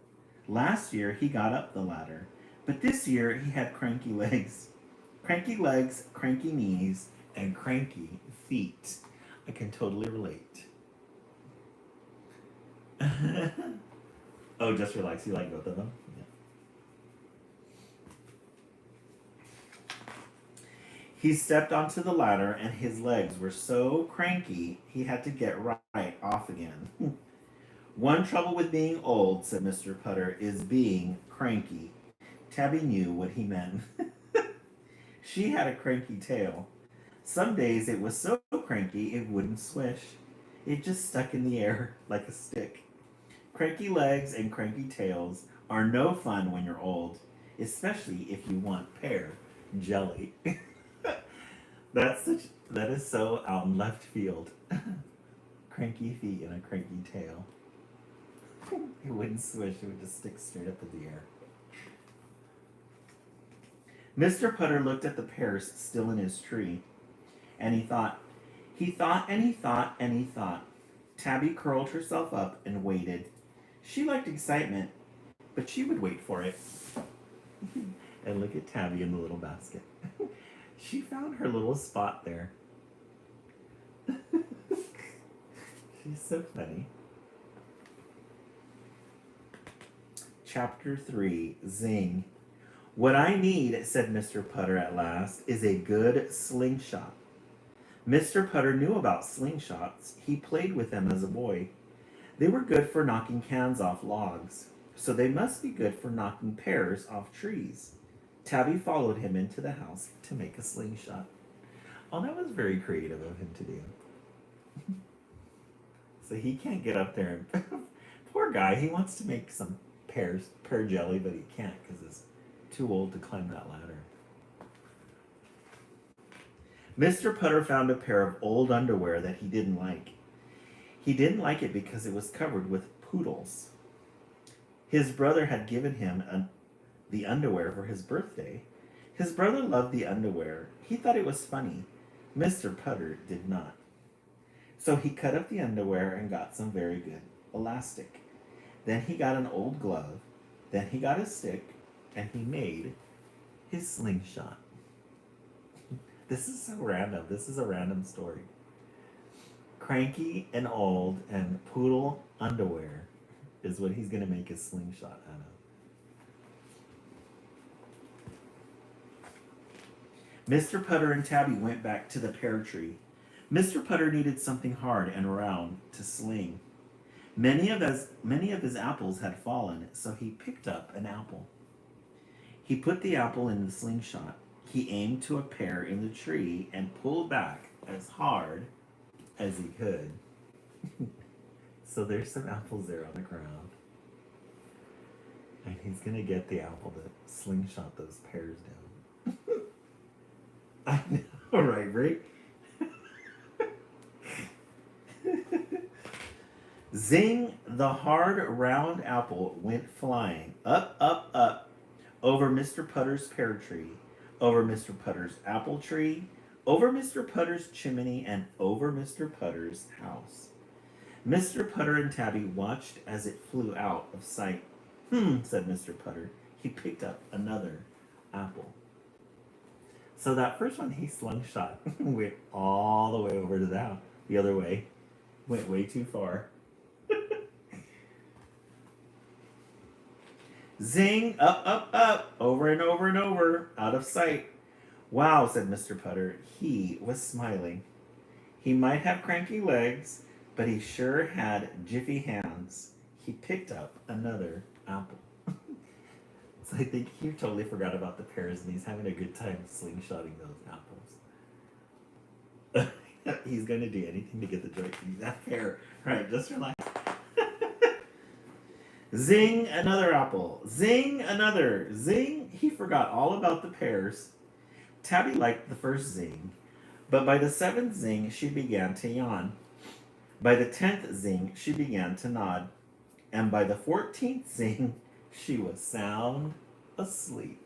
Last year he got up the ladder, but this year he had cranky legs. Cranky legs, cranky knees, and cranky feet. I can totally relate. Oh, just relax. You like both of them? Yeah. He stepped onto the ladder and his legs were so cranky he had to get right off again. One trouble with being old, said Mr. Putter, is being cranky. Tabby knew what he meant. She had a cranky tail. Some days it was so cranky it wouldn't swish. It just stuck in the air like a stick. Cranky legs and cranky tails are no fun when you're old, especially if you want pear jelly. That is so out in left field. Cranky feet and a cranky tail. It wouldn't swish, it would just stick straight up in the air. Mr. Putter looked at the pears still in his tree, and he thought. He thought and he thought and he thought. Tabby curled herself up and waited. She liked excitement, but she would wait for it. And look at Tabby in the little basket. She found her little spot there. She's so funny. Chapter 3, Zing. What I need, said Mr. Putter at last, is a good slingshot. Mr. Putter knew about slingshots. He played with them as a boy. They were good for knocking cans off logs, so they must be good for knocking pears off trees. Tabby followed him into the house to make a slingshot. Oh, that was very creative of him to do. So he can't get up there and... Poor guy, he wants to make some pear jelly, but he can't because he's too old to climb that ladder. Mr. Putter found a pair of old underwear that he didn't like. He didn't like it because it was covered with poodles. His brother had given him the underwear for his birthday. His brother loved the underwear. He thought it was funny. Mr. Putter did not. So he cut up the underwear and got some very good elastic. Then he got an old glove. Then he got a stick, and he made his slingshot. This is so random. This is a random story. Cranky and old and poodle underwear is what he's going to make his slingshot out of. Mr. Putter and Tabby went back to the pear tree. Mr. Putter needed something hard and round to sling. Many of his apples had fallen, so he picked up an apple. He put the apple in the slingshot. He aimed to a pear in the tree and pulled back as hard as he could. So there's some apples there on the ground. And he's going to get the apple to slingshot those pears down. I know, right, Rick? Zing! The hard, round apple went flying up, up, up over Mr. Putter's pear tree, over Mr. Putter's apple tree, over Mr. Putter's chimney, and over Mr. Putter's house. Mr. Putter and Tabby watched as it flew out of sight. Said Mr. Putter. He picked up another apple. So that first one he slingshot went all the way over to the other way. Went way too far. Zing! Up, up, up! Over and over and over, out of sight. Wow, said Mr. Putter. He was smiling. He might have cranky legs, but he sure had jiffy hands. He picked up another apple. So I think he totally forgot about the pears and he's having a good time slingshotting those apples. He's gonna do anything to get the joy. That pear. Right, just relax. Zing, another apple. Zing, another. Zing. He forgot all about the pears. Tabby liked the first zing, but by the seventh zing, she began to yawn. By the 10th zing, she began to nod. And by the 14th zing, she was sound asleep.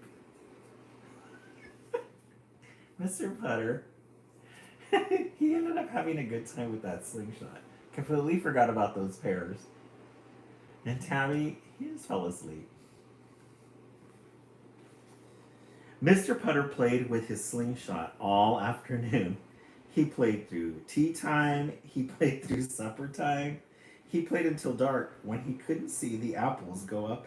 Mr. Putter, he ended up having a good time with that slingshot. Completely forgot about those pears. And Tabby, he just fell asleep. Mr. Putter played with his slingshot all afternoon. He played through tea time, he played through supper time, he played until dark when he couldn't see the apples go up.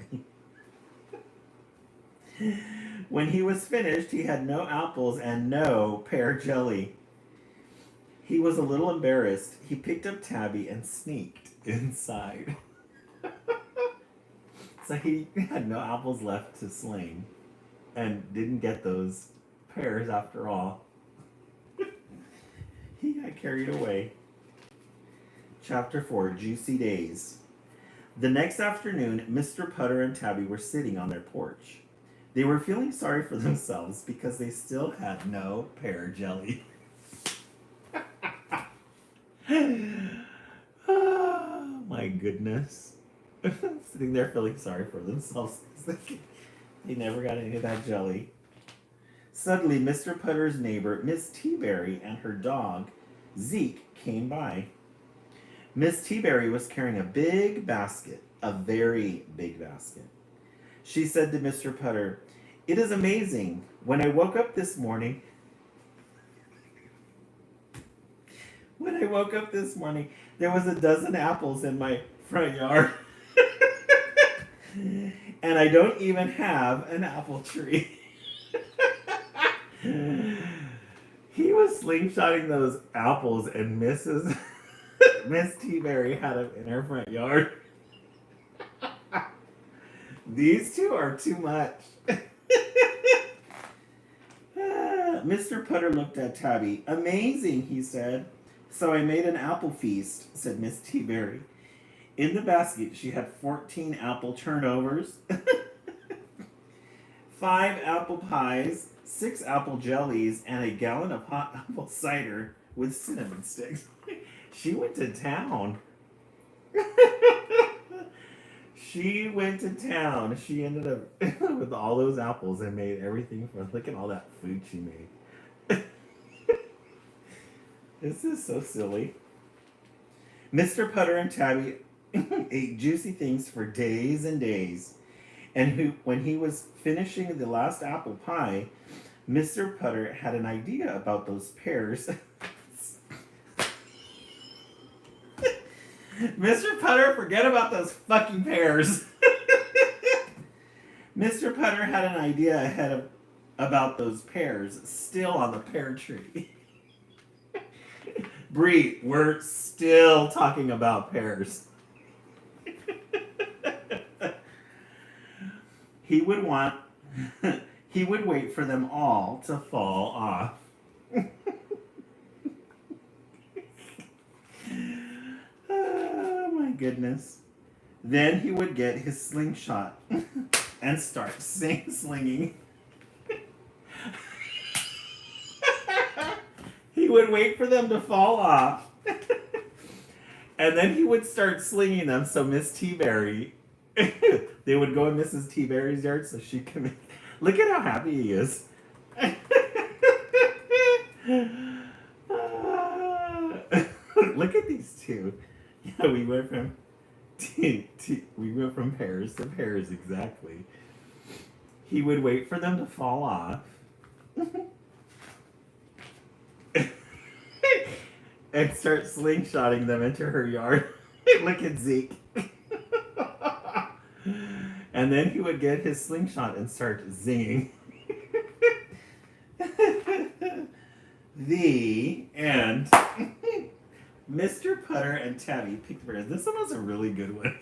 When he was finished, he had no apples and no pear jelly. He was a little embarrassed. He picked up Tabby and sneaked inside. So he had no apples left to sling and didn't get those pears after all. He got carried away. Chapter 4, Juicy Days. The next afternoon, Mr. Putter and Tabby were sitting on their porch. They were feeling sorry for themselves because they still had no pear jelly. Oh, my goodness. Sitting there feeling sorry for themselves because they never got any of that jelly. Suddenly, Mr. Putter's neighbor, Miss Teaberry, and her dog, Zeke, came by. Miss Teaberry was carrying a big basket, a very big basket. She said to Mr. Putter, "It is amazing. When I woke up this morning, there was a dozen apples in my front yard. And I don't even have an apple tree." He was slingshotting those apples, and Miss Teaberry had them in her front yard. These two are too much. Mr. Putter looked at Tabby. "Amazing," he said. "So I made an apple feast," said Miss Teaberry. In the basket, she had 14 apple turnovers, 5 apple pies, 6 apple jellies, and a gallon of hot apple cider with cinnamon sticks. She went to town. She went to town. She ended up with all those apples and made everything for. Look at all that food she made. This is so silly. Mr. Putter and Tabby ate juicy things for days and days. And when he was finishing the last apple pie, Mr. Putter had an idea about those pears. Mr. Putter, forget about those fucking pears. Mr. Putter had an idea about those pears still on the pear tree. Bree, we're still talking about pears. He would wait for them all to fall off. Oh my goodness. Then he would get his slingshot and start slinging. He would wait for them to fall off. And then he would start slinging them so Miss Teaberry, they would go in Mrs. Teaberry's yard so she could make... Look at how happy he is. Look at these two. Yeah, we went from pears to pears exactly. He would wait for them to fall off. And start slingshotting them into her yard. Look at Zeke. And then he would get his slingshot and start zinging. The end. Mr. Putter and Tabby picked pears. This one was a really good one.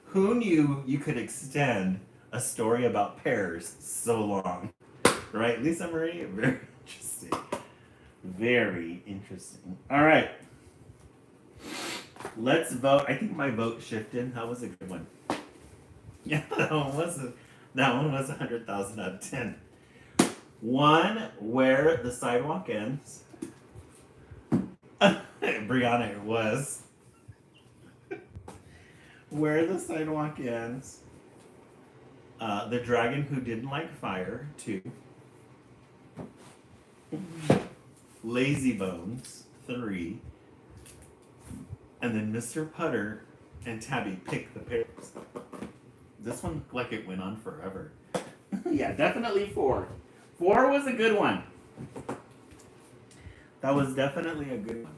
Who knew you could extend a story about pears so long? Right, Lisa Marie? Very interesting. Very interesting. All right. Let's vote. I think my vote shifted. That was a good one. Yeah, that one was 100,000 out of 10. One, where the sidewalk ends. Brianna, it was. Where the sidewalk ends. The dragon who didn't like fire, 2. Lazy Bones, 3. And then Mr. Putter and Tabby pick the pairs. This one, like, it went on forever. Yeah, definitely 4. 4 was a good one. That was definitely a good one.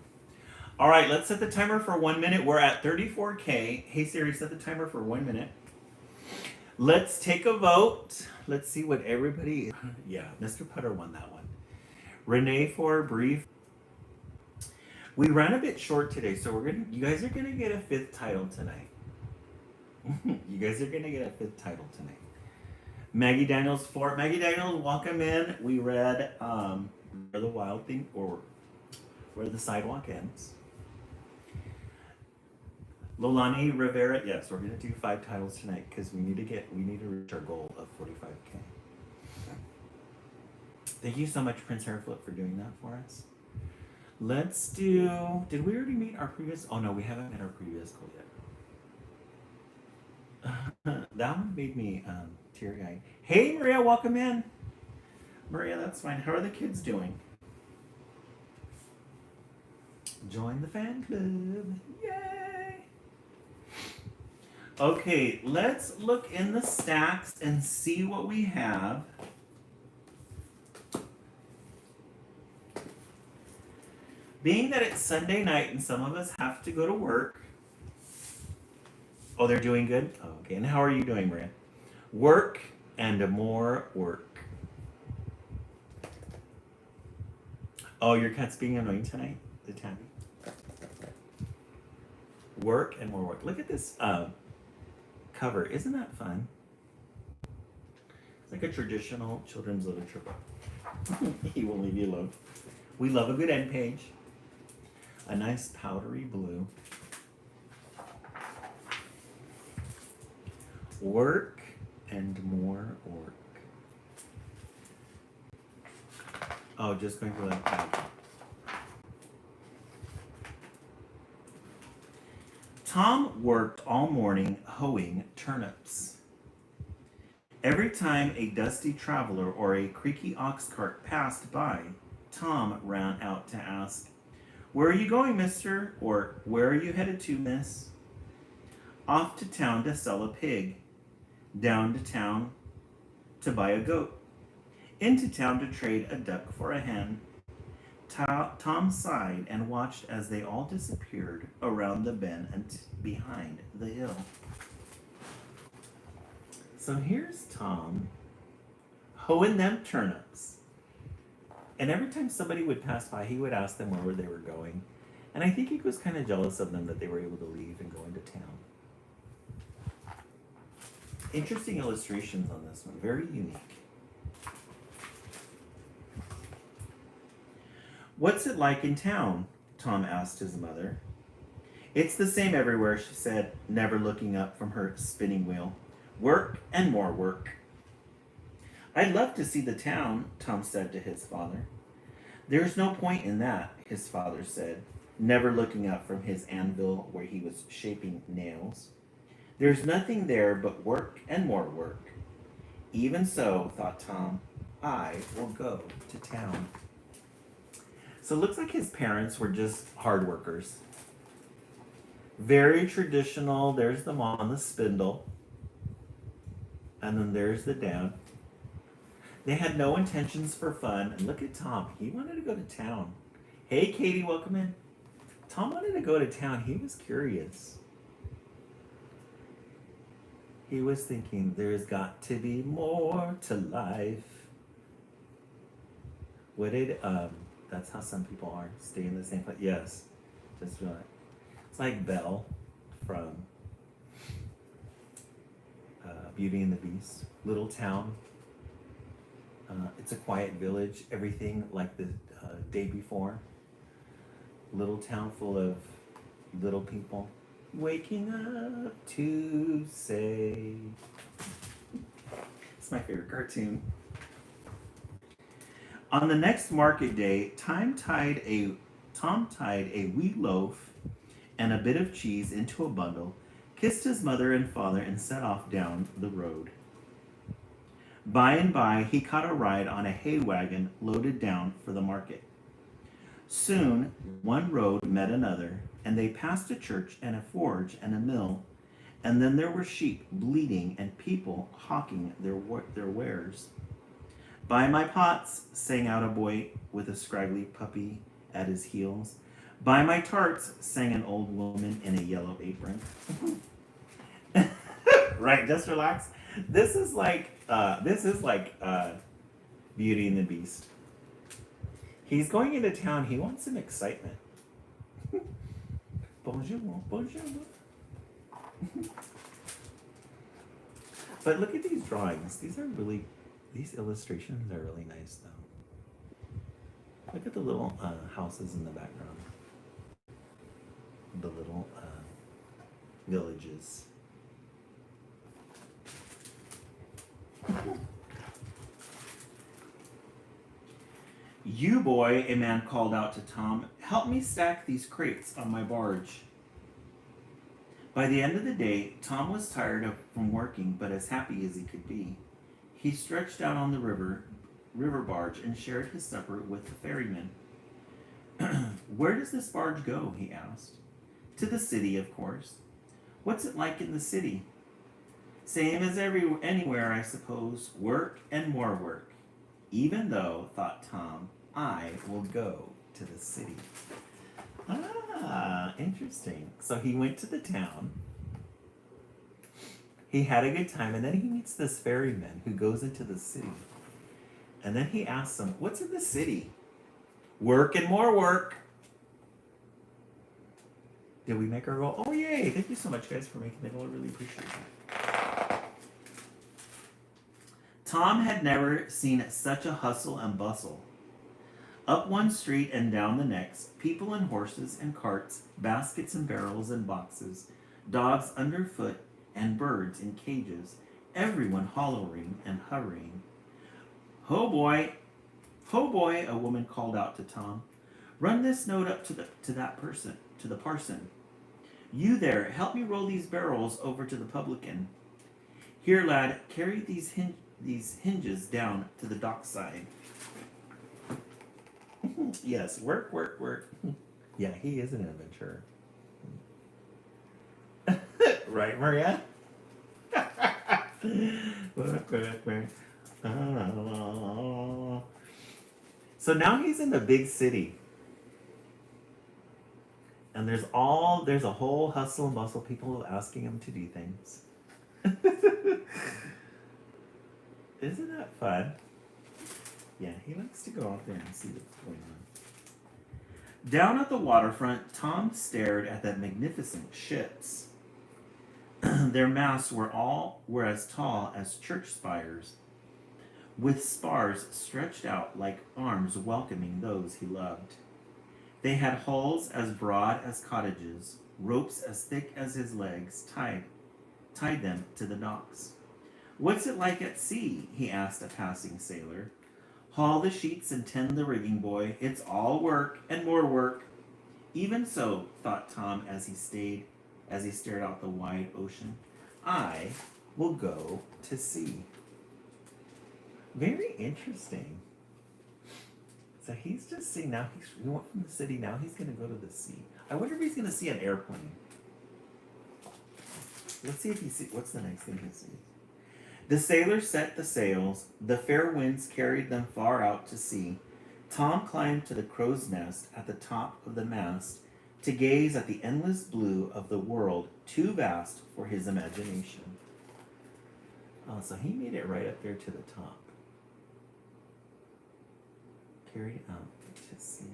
All right, let's set the timer for 1 minute. We're at 34K. Hey Siri, set the timer for 1 minute. Let's take a vote. Let's see what everybody. Yeah, Mr. Putter won that one. Renee for brief. We ran a bit short today, so you guys are gonna get a 5th title tonight. You guys are gonna get a 5th title tonight. Maggie Daniels 4. Maggie Daniels, welcome in. We read Where the Wild Thing, or Where the Sidewalk Ends. Lolani Rivera, yes, we're gonna do 5 titles tonight because we need to reach our goal of 45K. Thank you so much, Prince Hairflip, for doing that for us. Let's do. Did we already meet our previous? Oh no, we haven't met our previous goal yet. That one made me teary-eyed. Hey Maria, welcome in. Maria, that's fine. How are the kids doing? Join the fan club. Yay! Okay, let's look in the stacks and see what we have. Being that it's Sunday night and some of us have to go to work. Oh, they're doing good? Oh, okay, and how are you doing, Maria? Work and more work. Oh, your cat's being annoying tonight? The Tabby? Work and more work. Look at this cover. Isn't that fun? It's like a traditional children's literature book. He won't leave you alone. We love a good end page. A nice powdery blue. Work and more work. Oh, just going for that. Tom worked all morning hoeing turnips. Every time a dusty traveler or a creaky ox cart passed by, Tom ran out to ask, "Where are you going, mister?" Or, "Where are you headed to, miss?" "Off to town to sell a pig. Down to town to buy a goat. Into town to trade a duck for a hen." Tom sighed and watched as they all disappeared around the bend and behind the hill. So here's Tom hoeing them turnips. And every time somebody would pass by, he would ask them where they were going. And I think he was kind of jealous of them that they were able to leave and go into town. Interesting illustrations on this one, very unique. "What's it like in town?" Tom asked his mother. "It's the same everywhere," she said, never looking up from her spinning wheel. "Work and more work." "I'd love to see the town," Tom said to his father. "There's no point in that," his father said, never looking up from his anvil where he was shaping nails. "There's nothing there but work and more work." "Even so," thought Tom, "I will go to town." So it looks like his parents were just hard workers. Very traditional. There's the mom on the spindle. And then there's the dad. They had no intentions for fun. And look at Tom. He wanted to go to town. Hey, Katie, welcome in. Tom wanted to go to town. He was curious. He was thinking, there's got to be more to life. What did, that's how some people are. Stay in the same place. Yes. Just right. It's like Belle from Beauty and the Beast. Little town. It's It's a quiet village. Everything like the day before. Little town full of little people waking up to say. It's my favorite cartoon. On the next market day, Tom tied a wheat loaf and a bit of cheese into a bundle, kissed his mother and father, and set off down the road. By and by, he caught a ride on a hay wagon loaded down for the market. Soon, one road met another, and they passed a church and a forge and a mill, and then there were sheep bleating and people hawking their wares. "Buy my pots," sang out a boy with a scraggly puppy at his heels. "Buy my tarts," sang an old woman in a yellow apron. Right, just relax. This is like Beauty and the Beast. He's going into town. He wants some excitement. Bonjour, bonjour. But look at these drawings. These illustrations are really nice, though. Look at the little houses in the background. The little villages. "You, boy," a man called out to Tom, "help me stack these crates on my barge." By the end of the day, Tom was tired from working, but as happy as he could be. He stretched out on the river barge and shared his supper with the ferryman. "Where does this barge go?" he asked. "To the city, of course." "What's it like in the city?" "Same as anywhere, I suppose. Work and more work. Even though," thought Tom, "I will go to the city." Ah, interesting. So he went to the town. He had a good time, and then he meets this ferryman who goes into the city. And then he asks him, "What's in the city?" "Work and more work." Did we make our goal? Oh, yay. Thank you so much, guys, for making the goal. I really appreciate that. Tom had never seen such a hustle and bustle. Up one street and down the next, people and horses and carts, baskets and barrels and boxes, dogs underfoot and birds in cages, everyone hollering and hurrying. Ho boy, a woman called out to Tom. "Run this note up to the parson. You there, help me roll these barrels over to the publican. Here, lad, carry these hinges down to the dockside." Yes, work, work, work. Yeah, he is an adventurer. Right, Maria? Work, work, work. Oh. So now he's in the big city. And there's a whole hustle and bustle, people asking him to do things. Isn't that fun? Yeah, he likes to go out there and see what's going on. Down at the waterfront, Tom stared at the magnificent ships. Their masts were as tall as church spires, with spars stretched out like arms welcoming those he loved. They had hulls as broad as cottages, ropes as thick as his legs tied them to the docks. "What's it like at sea?" he asked a passing sailor. "Haul the sheets and tend the rigging, boy. It's all work and more work." Even so, thought Tom as he stared out the wide ocean, "I will go to sea." Very interesting. So he's just seeing now. He went from the city. Now he's going to go to the sea. I wonder if he's going to see an airplane. Let's see if he sees. What's the next thing he sees? The sailor set the sails. The fair winds carried them far out to sea. Tom climbed to the crow's nest at the top of the mast to gaze at the endless blue of the world too vast for his imagination. Oh, so he made it right up there to the top. Carried out to sea.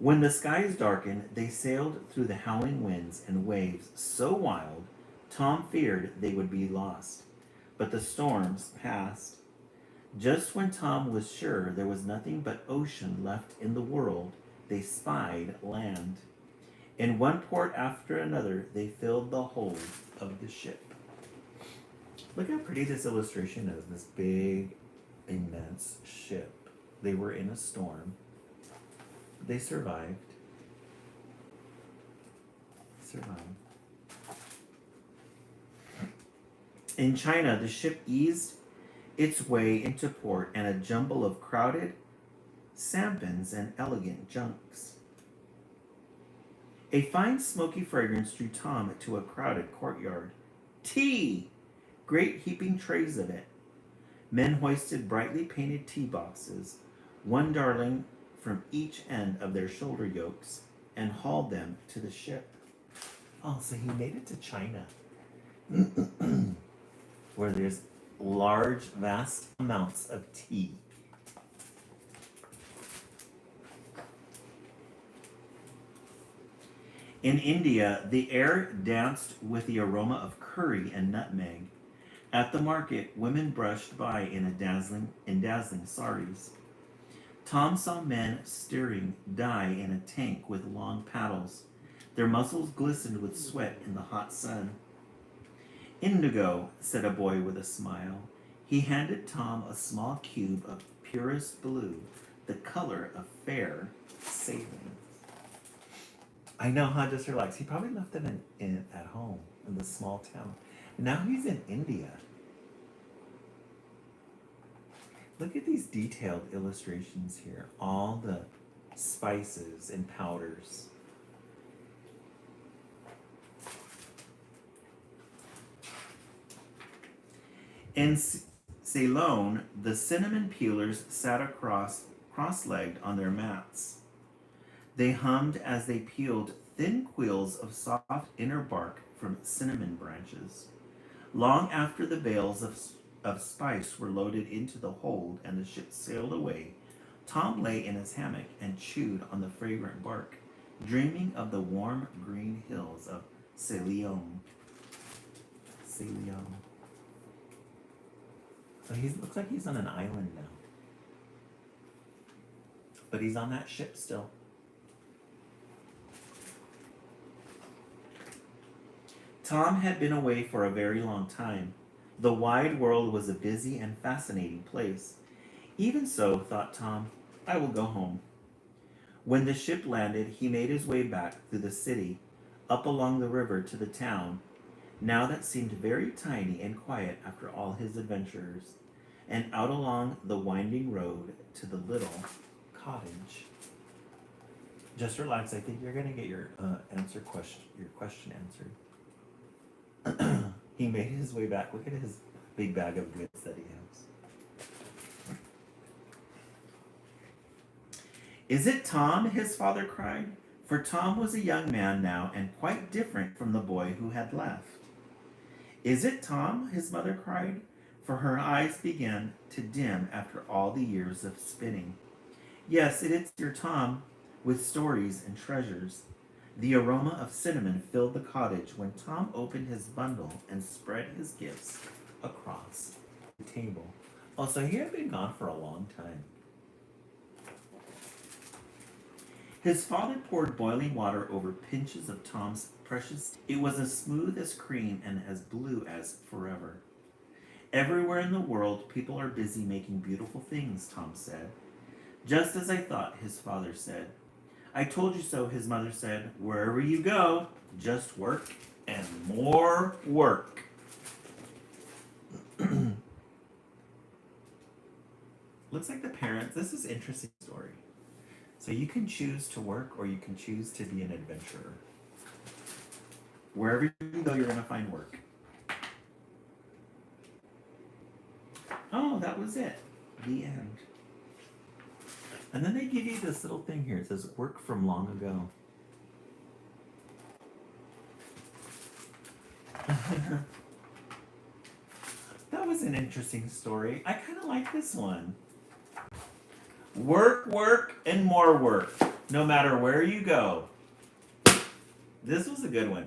When the skies darkened, they sailed through the howling winds and waves so wild, Tom feared they would be lost. But the storms passed. Just when Tom was sure there was nothing but ocean left in the world, they spied land. In one port after another, they filled the hold of the ship. Look how pretty this illustration is. This big, immense ship. They were in a storm. They survived. In China, the ship eased its way into port and a jumble of crowded sampans and elegant junks. A fine smoky fragrance drew Tom to a crowded courtyard. Tea! Great heaping trays of it. Men hoisted brightly painted tea boxes, one darling from each end of their shoulder yokes, and hauled them to the ship. Oh, so he made it to China, where there's large, vast amounts of tea. In India, the air danced with the aroma of curry and nutmeg. At the market, women brushed by in dazzling saris. Tom saw men stirring dye in a tank with long paddles. Their muscles glistened with sweat in the hot sun. Indigo, said a boy with a smile. He handed Tom a small cube of purest blue, the color of fair sailing. I know, huh? Just relax. He probably left it at home in the small town. Now he's in India. Look at these detailed illustrations here. All the spices and powders. In Ceylon, the cinnamon peelers sat cross-legged on their mats. They hummed as they peeled thin quills of soft inner bark from cinnamon branches. Long after the bales of spice were loaded into the hold and the ship sailed away, Tom lay in his hammock and chewed on the fragrant bark, dreaming of the warm green hills of Ceylon. So he looks like he's on an island now. But he's on that ship still. Tom had been away for a very long time. The wide world was a busy and fascinating place. Even so, thought Tom, I will go home. When the ship landed, he made his way back through the city, up along the river to the town, now that seemed very tiny and quiet after all his adventures, and out along the winding road to the little cottage. Just relax. I think you're gonna get your question answered. He made his way back. Look at his big bag of goods that he has. Is it Tom? His father cried. For Tom was a young man now and quite different from the boy who had left. Is it Tom? His mother cried, for her eyes began to dim after all the years of spinning. Yes, it is your Tom, with stories and treasures. The aroma of cinnamon filled the cottage when Tom opened his bundle and spread his gifts across the table. Oh, so he had been gone for a long time. His father poured boiling water over pinches of Tom's precious. It was as smooth as cream and as blue as forever. Everywhere in the world, people are busy making beautiful things, Tom said. Just as I thought, his father said. I told you so, his mother said. Wherever you go, just work and more work. Looks like the parents, this is an interesting story. So you can choose to work or you can choose to be an adventurer. Wherever you go, you're going to find work. Oh, that was it. The end. And then they give you this little thing here. It says, work from long ago. That was an interesting story. I kind of like this one. Work, work, and more work. No matter where you go. This was a good one.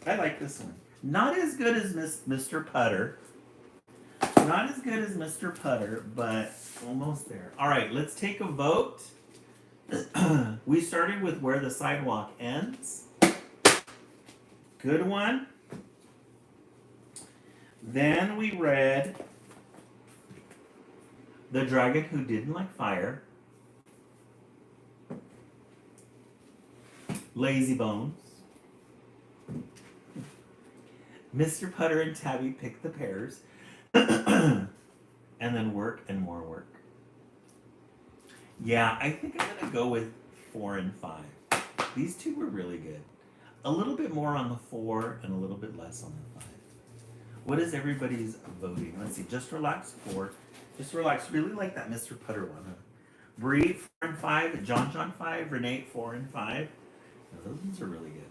I like this one. Not as good as Mr. Putter. Not as good as Mr. Putter, but almost there. All right, let's take a vote. We started with Where the Sidewalk Ends. Good one. Then we read The Dragon Who Didn't Like Fire. Lazy Bones. Mr. Putter and Tabby Pick the Pears. And then Work and More Work. Yeah, I think I'm going to go with 4 and 5. These two were really good. A little bit more on the 4 and a little bit less on the 5. What is everybody's voting? Let's see. Just Relax 4. Just Relax. Really like that Mr. Putter one. Huh? Bree 4 and 5. John 5. Renee 4 and 5. Those ones are really good.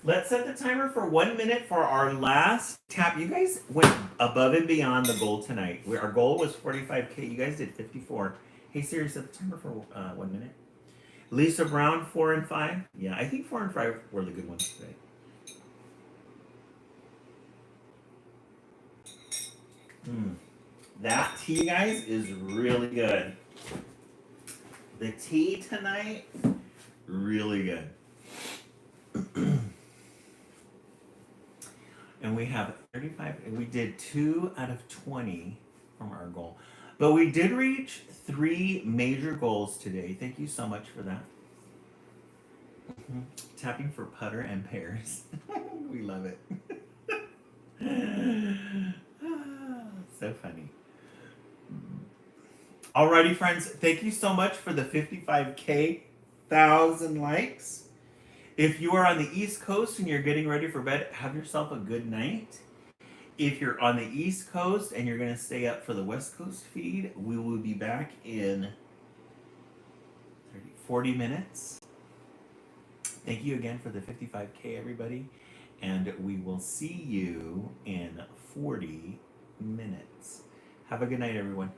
Let's set the timer for 1 minute for our last tap. You guys went above and beyond the goal tonight. Our goal was 45K. You guys did 54. Hey Siri, set the timer for 1 minute. Lisa Brown 4 and 5. Yeah, I think 4 and 5 were the good ones today. That tea, guys, is really good. The tea tonight, really good. And we have 35, and we did 2 out of 20 from our goal. But we did reach 3 major goals today. Thank you so much for that. Tapping for putter and pears. We love it. So funny. Alrighty, friends. Thank you so much for the 55K 1,000 likes. If you are on the East Coast and you're getting ready for bed, have yourself a good night. If you're on the East Coast and you're going to stay up for the West Coast feed, we will be back in 40 minutes. Thank you again for the 55K, everybody. And we will see you in 40 minutes. Have a good night, everyone.